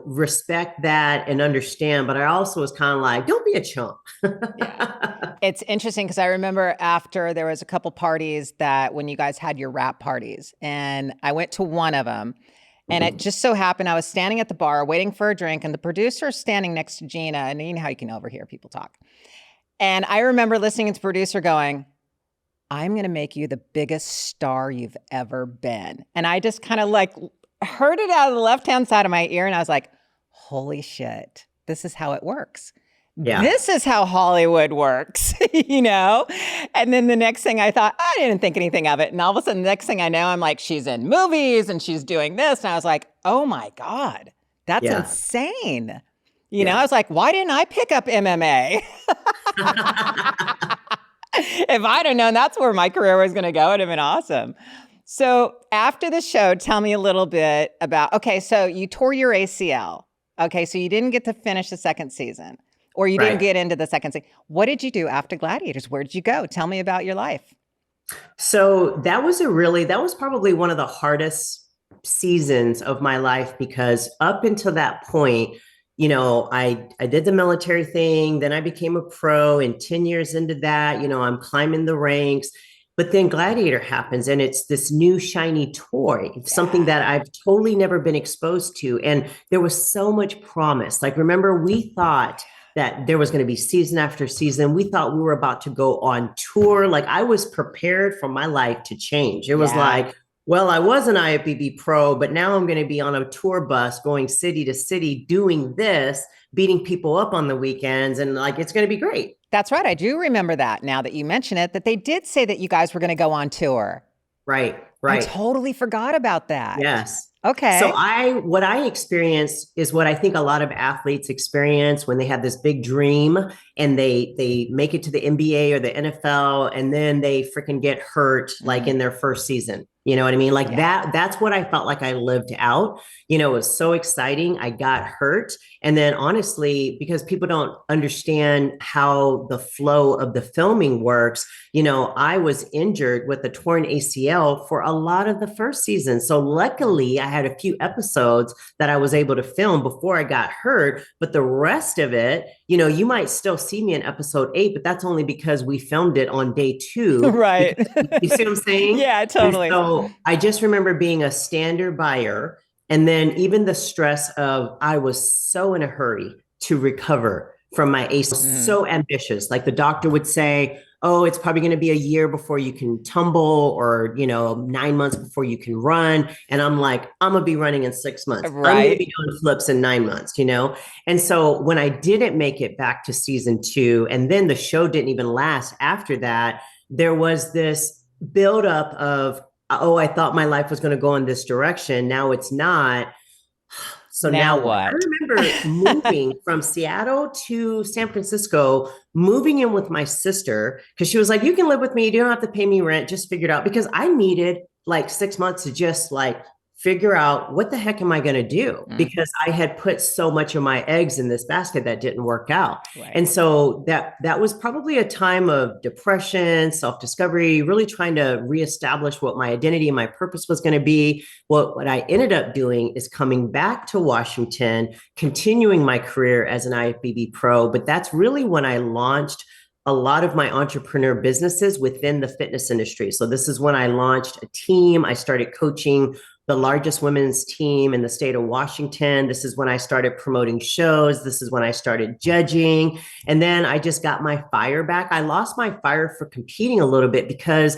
respect that and understand, but I also was kind of like, don't be a chump. Yeah. It's interesting because I remember after there was a couple parties that when you guys had your rap parties, and I went to one of them, and it just so happened I was standing at the bar waiting for a drink, and the producer is standing next to Gina, and you know how you can overhear people talk. And I remember listening to the producer going, I'm going to make you the biggest star you've ever been. And I just kind of like heard it out of the left-hand side of my ear. And I was like, holy shit, this is how it works. Yeah. This is how Hollywood works, And then the next thing I thought, I didn't think anything of it. And all of a sudden, the next thing I know, I'm like, she's in movies and she's doing this. And I was like, oh my God, that's insane. I was like, why didn't I pick up MMA? If I'd have known that's where my career was going to go, it would have been awesome. So after the show, tell me a little bit about, okay, so you tore your ACL. Okay, so you didn't get to finish the second season, or you didn't get into the second season. What did you do after Gladiators? Where did you go? Tell me about your life. So that was probably one of the hardest seasons of my life, because up until that point, I did the military thing, then I became a pro, and 10 years into that, I'm climbing the ranks. But then Gladiator happens, and it's this new shiny toy, something that I've totally never been exposed to. And there was so much promise. Like, remember, we thought that there was going to be season after season. We thought we were about to go on tour. Like, I was prepared for my life to change. It was like, well, I was an IFBB pro, but now I'm going to be on a tour bus going city to city doing this, beating people up on the weekends. And like, it's going to be great. That's right. I do remember that now that you mention it, that they did say that you guys were going to go on tour. Right. I totally forgot about that. Yes. Okay. So what I experienced is what I think a lot of athletes experience when they have this big dream and they make it to the NBA or the NFL, and then they freaking get hurt like in their first season. You know what I mean? Like that's what I felt like I lived out. It was so exciting. I got hurt. And then honestly, because people don't understand how the flow of the filming works, I was injured with a torn ACL for a lot of the first season. So luckily I had a few episodes that I was able to film before I got hurt, but the rest of it, you might still see me in episode 8, but that's only because we filmed it on day 2. Right. You see what I'm saying? Yeah, totally. And so I just remember being a standard buyer. And then even the stress of, I was so in a hurry to recover from my ACL, so ambitious. Like the doctor would say, oh, it's probably going to be a year before you can tumble, or, 9 months before you can run. And I'm like, I'm going to be running in 6 months. Right. I'm going to be doing flips in 9 months, And so when I didn't make it back to season 2, and then the show didn't even last after that, there was this buildup of, oh, I thought my life was going to go in this direction. Now it's not. So now what? I remember moving from Seattle to San Francisco, moving in with my sister, because she was like, you can live with me. You don't have to pay me rent. Just figure it out. Because I needed like 6 months to just like figure out what the heck am I going to do? Because I had put so much of my eggs in this basket that didn't work out. Right. And so that was probably a time of depression, self-discovery, really trying to reestablish what my identity and my purpose was going to be. Well, what I ended up doing is coming back to Washington, continuing my career as an IFBB pro. But that's really when I launched a lot of my entrepreneur businesses within the fitness industry. So this is when I launched a team. I started coaching the largest women's team in the state of Washington. This is when I started promoting shows. This is when I started judging. And then I just got my fire back. I lost my fire for competing a little bit because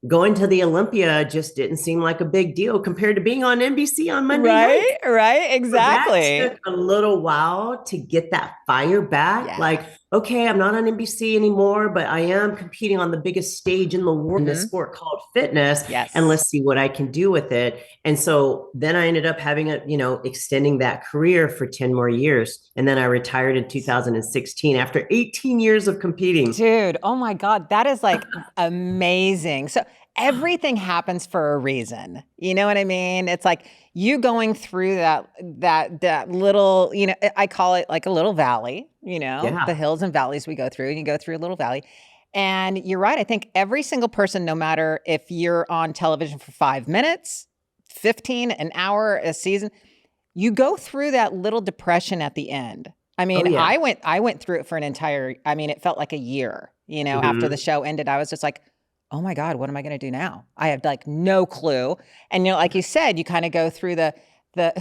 going to the Olympia just didn't seem like a big deal compared to being on NBC on Monday night. Right, exactly. So that took a little while to get that fire back. Yeah. Like okay, I'm not on NBC anymore, but I am competing on the biggest stage in the world in this Hmm. sport called fitness, and Yes. let's see what I can do with it. And so then I ended up having extending that career for 10 more years. And then I retired in 2016 after 18 years of competing. Dude, oh my God, that is like amazing. So everything happens for a reason. You know what I mean? It's like you going through that little, I call it like a little valley, the Yeah. hills and valleys we go through, and you go through a little valley. And you're right. I think every single person, no matter if you're on television for 5 minutes, 15, an hour, a season, you go through that little depression at the end. I Oh, mean, yeah. I went through it for an entire, I mean, it felt like a year, after the Hmm. show ended. I was just like, oh my God, what am I going to do now? I have like no clue. And like you said, you kind of go through the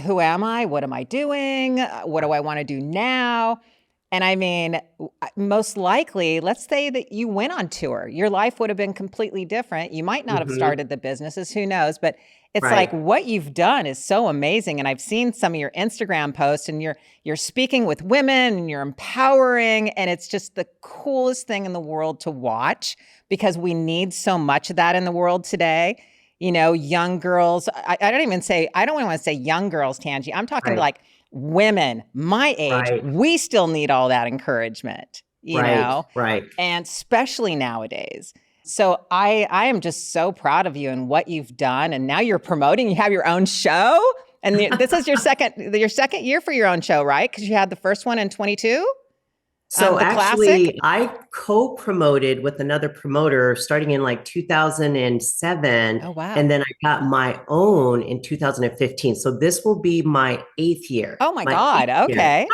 who am I? What am I doing? What do I want to do now? And I mean, most likely, let's say that you went on tour. Your life would have been completely different. You might not have Hmm. started the businesses, who knows? But it's like Right. what you've done is so amazing. And I've seen some of your Instagram posts, and you're speaking with women and you're empowering, and it's just the coolest thing in the world to watch because we need so much of that in the world today. Young girls. I don't even say, I don't even want to say young girls, Tanji. I'm talking Right. like women my age. Right. We still need all that encouragement, Right. Right. and especially nowadays. So I am just so proud of you and what you've done. And now you're promoting. You have your own show, and this is your second year for your own show, right? Because you had the first one in 22, So the classic. actually, I co-promoted with another promoter starting in like 2007, Oh wow. and then I got my own in 2015. So this will be my eighth year. Oh my My God. eighth year. Okay,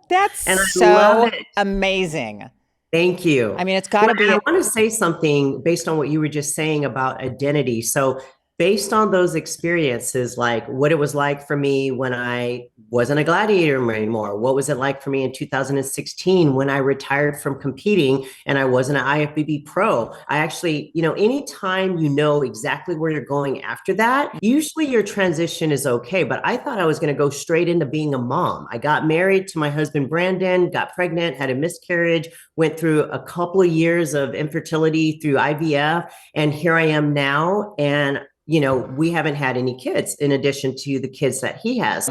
that's And I love so it. amazing. Thank you. I mean, it's got Well, to and be. I want to say something based on what you were just saying about identity. So, based on those experiences, like what it was like for me when I wasn't a gladiator anymore, what was it like for me in 2016 when I retired from competing and I wasn't an IFBB pro? I actually, anytime you know exactly where you're going after that, usually your transition is okay. But I thought I was going to go straight into being a mom. I got married to my husband, Brandon, got pregnant, had a miscarriage, went through a couple of years of infertility through IVF, and here I am now. And we haven't had any kids in addition to the kids that he has.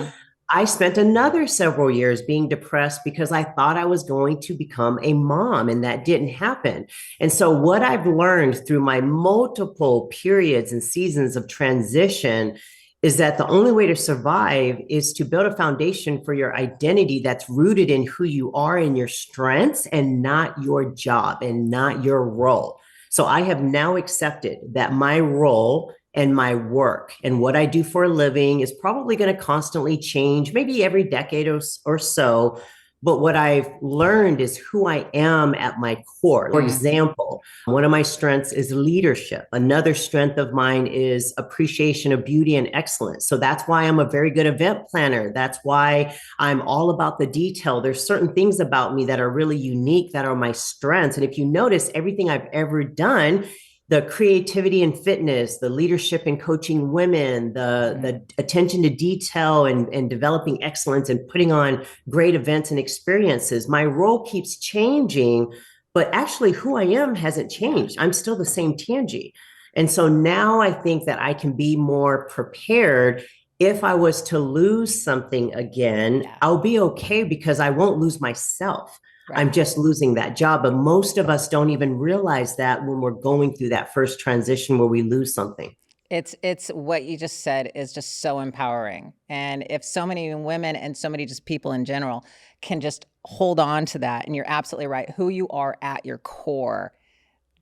I spent another several years being depressed because I thought I was going to become a mom, and that didn't happen. And so, what I've learned through my multiple periods and seasons of transition is that the only way to survive is to build a foundation for your identity that's rooted in who you are and your strengths, and not your job and not your role. So I have now accepted that my role and my work and what I do for a living is probably going to constantly change, maybe every decade or so. But what I've learned is who I am at my core. For Mm. example, one of my strengths is leadership. Another strength of mine is appreciation of beauty and excellence. So that's why I'm a very good event planner. That's why I'm all about the detail. There's certain things about me that are really unique that are my strengths. And if you notice, everything I've ever done, the creativity and fitness, the leadership and coaching women, the attention to detail and developing excellence and putting on great events and experiences. My role keeps changing, but actually who I am hasn't Yeah. changed. I'm still the same Tanji. And so now I think that I can be more prepared. If I was to lose something again, Yeah. I'll be okay because I won't lose myself. I'm Right. just losing that job. But most of us don't even realize that when we're going through that first transition where we lose something. It's what you just said is just so empowering. And if so many women and so many just people in general can just hold on to that, and you're absolutely right, who you are at your core,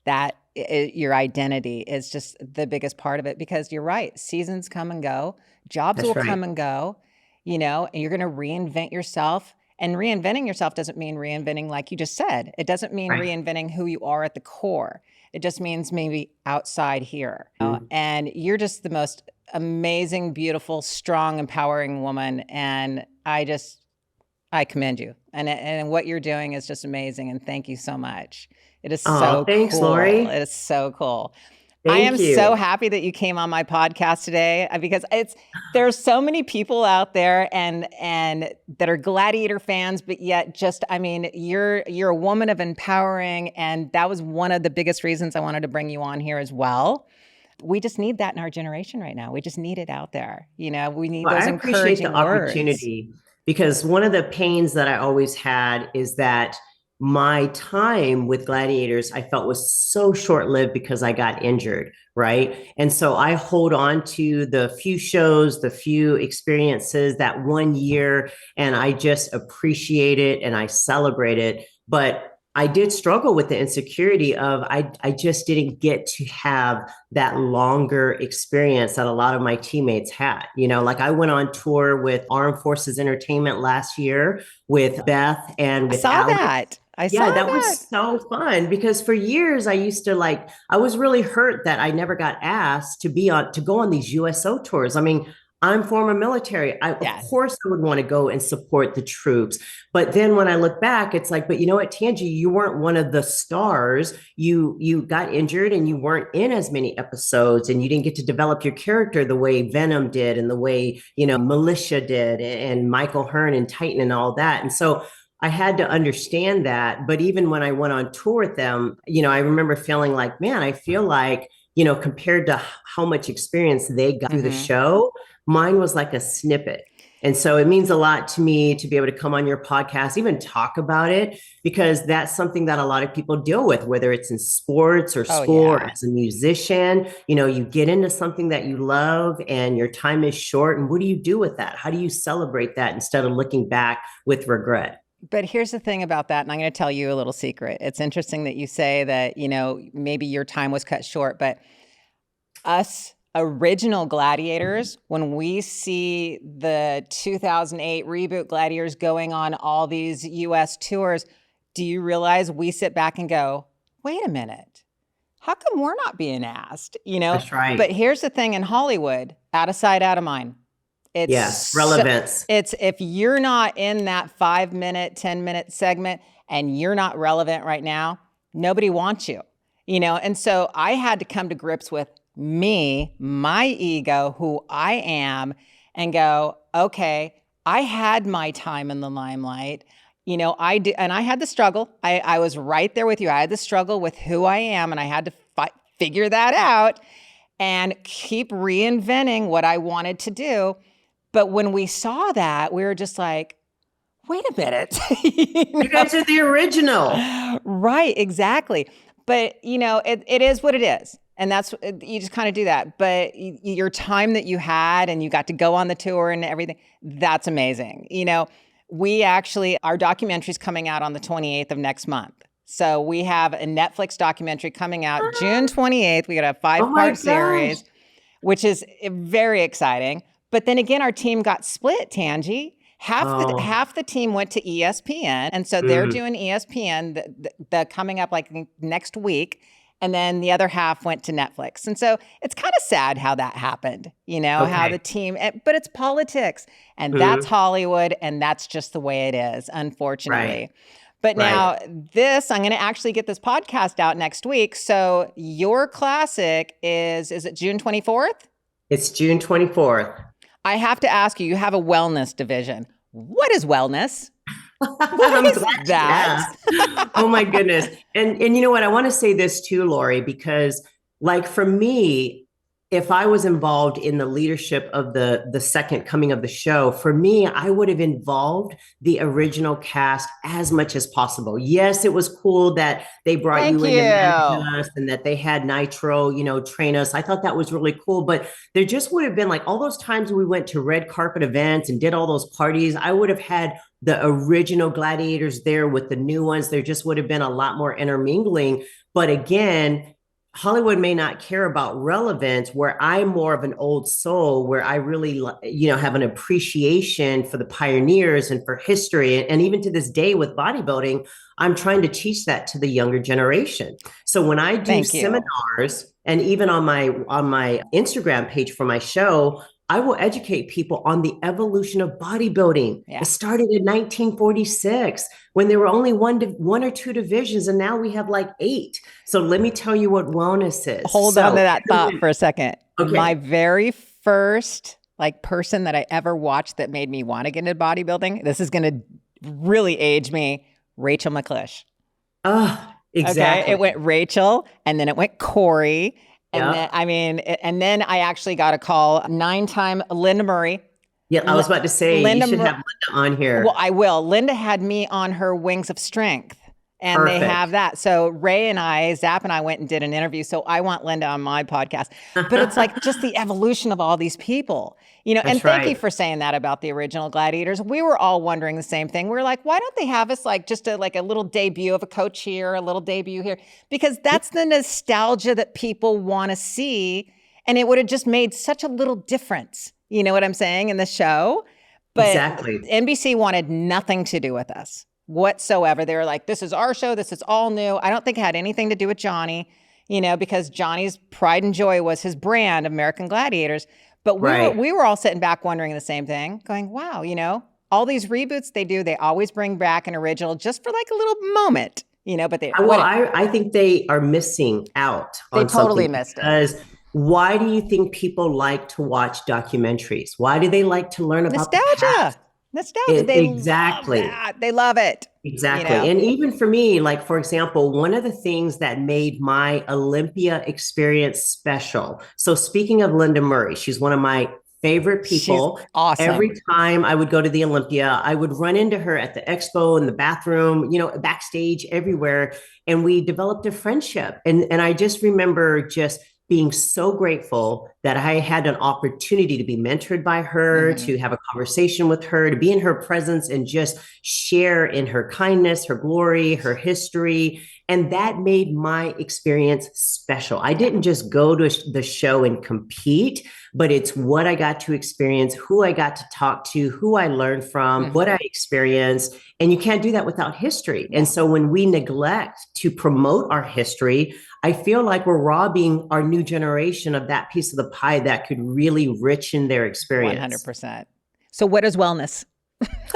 that your identity is just the biggest part of it, because you're right, seasons come and go, jobs will That's right. come and go, and you're going to reinvent yourself. And reinventing yourself doesn't mean reinventing, like you just said. It doesn't mean Right. reinventing who you are at the core. It just means maybe outside here. And you're just the most amazing, beautiful, strong, empowering woman. And I commend you. And what you're doing is just amazing. And thank you so much. It is Oh, so thanks, cool. Lori. It is so cool. I am Thank so you. happy that you came on my podcast today because there's so many people out there and that are Gladiator fans, but yet just I mean you're a woman of empowering, and that was one of the biggest reasons I wanted to bring you on here as well. We just need that in our generation right now. We just need it out there. We need Well, I those appreciate the encouraging words. opportunity because one of the pains that I always had is that my time with Gladiators I felt was so short-lived because I got injured, right? And so I hold on to the few shows, the few experiences that 1 year, and I just appreciate it and I celebrate it. But I did struggle with the insecurity of I just didn't get to have that longer experience that a lot of my teammates had. Like I went on tour with Armed Forces Entertainment last year with Beth and I with saw Alex. that. I saw Yeah, that that. was so fun because for years I used to I was really hurt that I never got asked to go on these USO tours. I mean, I'm former military. Of Yes. course I would want to go and support the troops. But then when I look back, it's like, but you know what, Tanji, you weren't one of the stars. You got injured and you weren't in as many episodes and you didn't get to develop your character the way Venom did and the way, Militia did and Michael Hearn and Titan and all that. And so I had to understand that. But even when I went on tour with them, I remember feeling like, man, I feel like, compared to how much experience they got through the Mm-hmm. show, mine was like a snippet. And so it means a lot to me to be able to come on your podcast, even talk about it, because that's something that a lot of people deal with, whether it's in sports or Oh school or yeah. as a musician. You get into something that you love and your time is short. And what do you do with that? How do you celebrate that instead of looking back with regret? But here's the thing about that, and I'm going to tell you a little secret. It's interesting that you say that, maybe your time was cut short, but us original Gladiators, when we see the 2008 reboot Gladiators going on all these US tours, do you realize we sit back and go, wait a minute, how come we're not being asked? That's But right. here's the thing in Hollywood, out of sight, out of mind. Yes, It's relevance. it's if you're not in that 5 minute, 10 minute segment and you're not relevant right now, nobody wants you. And so I had to come to grips with me, my ego, who I am, and go, okay, I had my time in the limelight. I did, and I had the struggle. I was right there with you. I had the struggle with who I am, and I had to figure that out and keep reinventing what I wanted to do. But when we saw that, we were just like, wait a minute. You guys are the original. Right, exactly. But, it is what it is. And that's, you just kind of do that. But your time that you had and you got to go on the tour and everything, that's amazing. We actually, our documentary's coming out on the 28th of next month. So we have a Netflix documentary coming out June 28th. We got a Oh my 5-part gosh. series, which is very exciting. But then again, our team got split, Tangi. Oh, Half the team went to ESPN, and so they're mm, doing ESPN the coming up like next week, and then the other half went to Netflix. And so it's kind of sad how that happened, how the okay. team, but it's politics, and that's Mm, Hollywood, and that's just the way it is, right, unfortunately. But right. now I'm going to actually get this podcast out next week. So your classic is it June 24th? It's June 24th. I have to ask you, you have a wellness division. What is wellness? What I'm is glad you that? asked. Oh my goodness. And you know what? I want to say this too, Lori, because like for me, if I was involved in the leadership of the second coming of the show, for me, I would have involved the original cast as much as possible. Yes, it was cool that they brought Thank you in to you. manage us and that they had Nitro, train us. I thought that was really cool. But there just would have been like all those times we went to red carpet events and did all those parties. I would have had the original Gladiators there with the new ones. There just would have been a lot more intermingling. But again, Hollywood may not care about relevance, where I'm more of an old soul, where I really, have an appreciation for the pioneers and for history. And even to this day with bodybuilding, I'm trying to teach that to the younger generation. So when I do Thank you. seminars and even on my Instagram page for my show, I will educate people on the evolution of bodybuilding. Yeah. It started in 1946 when there were only one or two divisions, and now we have like 8. So let me tell you what wellness is. Hold on to that thought for a second. Okay. My very first like person that I ever watched that made me want to get into bodybuilding, this is going to really age me, Rachel McClish. Oh, exactly. Okay, it went Rachel, and then it went Corey, and Yeah. then and then I actually got a call 9-time Linda Murray. Yeah, I was about to say you should have Linda on here. Well, I will. Linda had me on her Wings of Strength, and they have that. So Ray and I, Zap and I went and did an interview. So I want Linda on my podcast. But it's like just the evolution of all these people, you know. That's and thank you right. for saying that about the original Gladiators. We were all wondering the same thing. We were like, why don't they have us like just a little debut of a coach here, a little debut here? Because that's the nostalgia that people want to see. And it would have just made such a little difference. You know what I'm saying, in the show? But Exactly. NBC wanted nothing to do with us whatsoever. They were like, this is our show. This is all new. I don't think it had anything to do with Johnny, you know, because Johnny's pride and joy was his brand, American Gladiators. But we were all sitting back wondering the same thing, going, wow, you know, all these reboots they do, they always bring back an original just for like a little moment, you know, but they... Well, I think they are missing out on They totally something missed it. because why do you think people like to watch documentaries? Why do they like to learn about nostalgia? Nostalgia. They exactly. love that. They love it. Exactly. You know? And even for me, like, for example, one of the things that made my Olympia experience special. So speaking of Linda Murray, she's one of my favorite people. She's awesome. Every time I would go to the Olympia, I would run into her at the expo, in the bathroom, you know, backstage, everywhere. And we developed a friendship. And I just remember just being so grateful that I had an opportunity to be mentored by her, to have a conversation with her, to be in her presence and just share in her kindness, her glory, her history. And that made my experience special. I didn't just go to the show and compete, but it's what I got to experience, who I got to talk to, who I learned from, what I experienced. And you can't do that without history. And so when we neglect to promote our history, I feel like we're robbing our new generation of that piece of the pie that could really richen their experience. 100%. So what is wellness?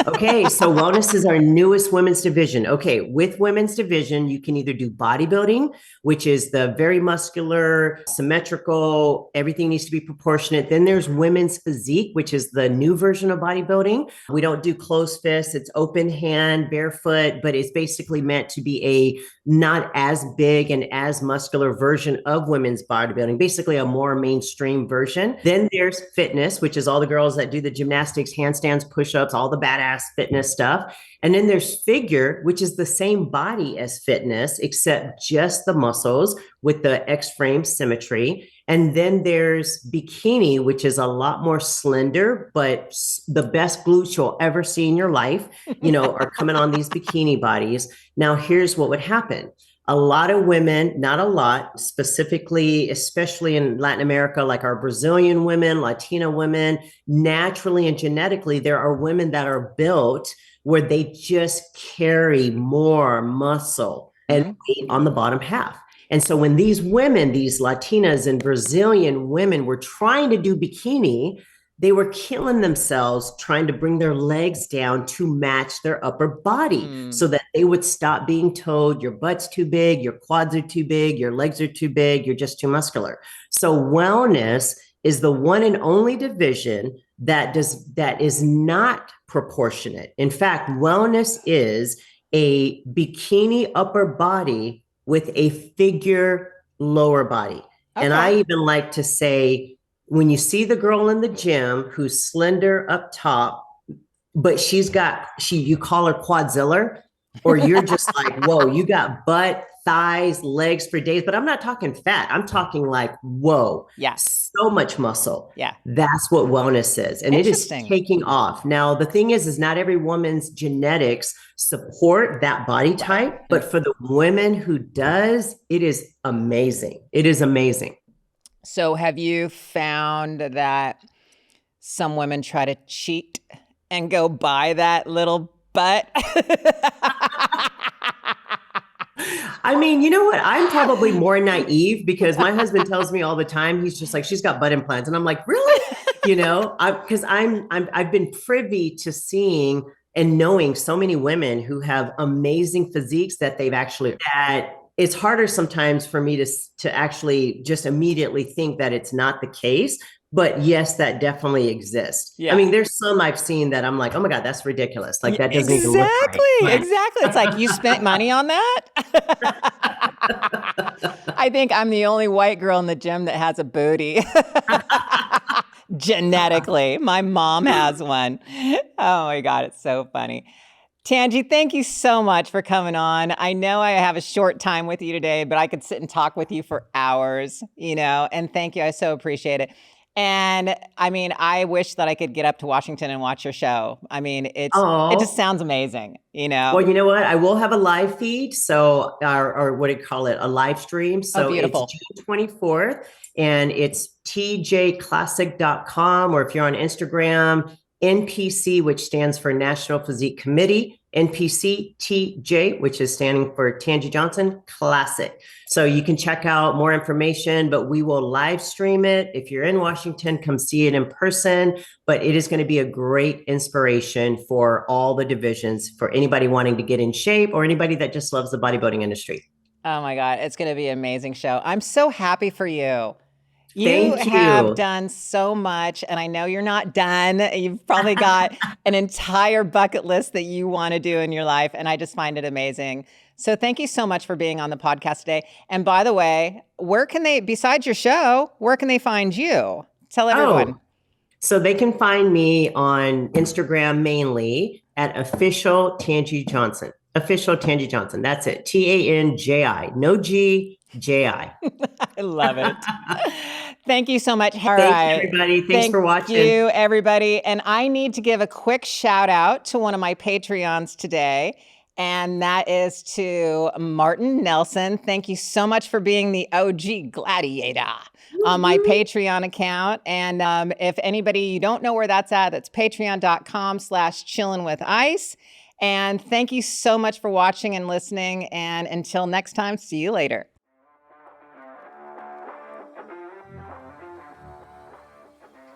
Okay, so wellness is our newest women's division. Okay, with women's division, you can either do bodybuilding, which is the very muscular, symmetrical, everything needs to be proportionate. Then there's women's physique, which is the new version of bodybuilding. We don't do closed fists, it's open hand, barefoot, but it's basically meant to be a not as big and as muscular version of women's bodybuilding, basically a more mainstream version. Then there's fitness, which is all the girls that do the gymnastics, handstands, push-ups, all the badass fitness stuff. And then there's figure, which is the same body as fitness, except just the muscles with the X-frame symmetry. And then there's bikini, which is a lot more slender, but the best glutes you'll ever see in your life, you know, are coming on these bikini bodies. Now, here's what would happen. A lot of women, not a lot, specifically, especially in Latin America, like our Brazilian women, Latina women, naturally and genetically, there are women that are built where they just carry more muscle and weight on the bottom half. And so when these women, these Latinas and Brazilian women were trying to do bikini, they were killing themselves trying to bring their legs down to match their upper body so that they would stop being told your butt's too big, your quads are too big, your legs are too big, you're just too muscular. So wellness is the one and only division that is not proportionate. In fact, wellness is a bikini upper body with a figure lower body. Okay. And I even like to say, when you see the girl in the gym who's slender up top, but you call her quadzilla, or you're just like, whoa, you got butt, thighs, legs for days. But I'm not talking fat. I'm talking like, whoa, so much muscle. Yeah. That's what wellness is. And it is taking off. Now, the thing is not every woman's genetics support that body type, but for the women who does, it is amazing. It is amazing. So have you found that some women try to cheat and go buy that little butt? I mean, you know what? I'm probably more naive because my husband tells me all the time, he's just like, she's got butt implants. And I'm like, really? Because I've been privy to seeing and knowing so many women who have amazing physiques that that it's harder sometimes for me to actually just immediately think that it's not the case. But yes, that definitely exists. I Yeah. mean, there's some I've seen that I'm like, oh my God, that's ridiculous. Like that doesn't even look right. Exactly. Exactly. It's like you spent money on that. I think I'm the only white girl in the gym that has a booty. Genetically, my mom has one. Oh my God, it's so funny. Tanji, thank you so much for coming on. I know I have a short time with you today, but I could sit and talk with you for hours, and thank you. I so appreciate it. And I mean, I wish that I could get up to Washington and watch your show. I mean, it just Oh, sounds amazing. well, you know what? I will have a live feed. So, or what do you call it? A live stream. Oh, So it's beautiful. June 24th and it's tjclassic.com, or if you're on Instagram, NPC, which stands for National Physique Committee, NPC TJ, which is standing for Tanji Johnson Classic. So you can check out more information, but we will live stream it. If you're in Washington, come see it in person. But it is going to be a great inspiration for all the divisions, for anybody wanting to get in shape or anybody that just loves the bodybuilding industry. Oh my God, it's going to be an amazing show. I'm so happy for you. You Thank have you. done so much, and I know you're not done. You've probably got an entire bucket list that you want to do in your life, and I just find it amazing. So thank you so much for being on the podcast today. And by the way, where can they, besides your show, where can they find you? Tell everyone. Oh, so they can find me on Instagram mainly at official Tanji Johnson. Official Tanji Johnson. That's it. TANJI. No G, JI. I love it. Thank you so much. All Thank you, right. everybody. Thanks Thank for watching. you, everybody. And I need to give a quick shout out to one of my Patreons today, and that is to Martin Nelson. Thank you so much for being the OG Gladiator on my Patreon account. And if anybody, you don't know where that's at, that's patreon.com/chillinwithice. And thank you so much for watching and listening. And until next time, see you later.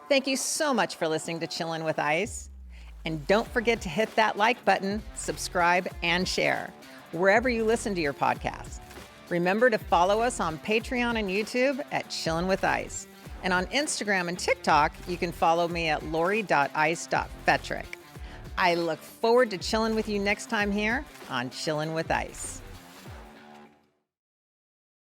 Thank you so much for listening to Chillin' with Ice. And don't forget to hit that like button, subscribe, and share wherever you listen to your podcast. Remember to follow us on Patreon and YouTube at Chillin' with Ice. And on Instagram and TikTok, you can follow me at lori.ice.fetrick. I look forward to chilling with you next time here on Chillin' with Ice.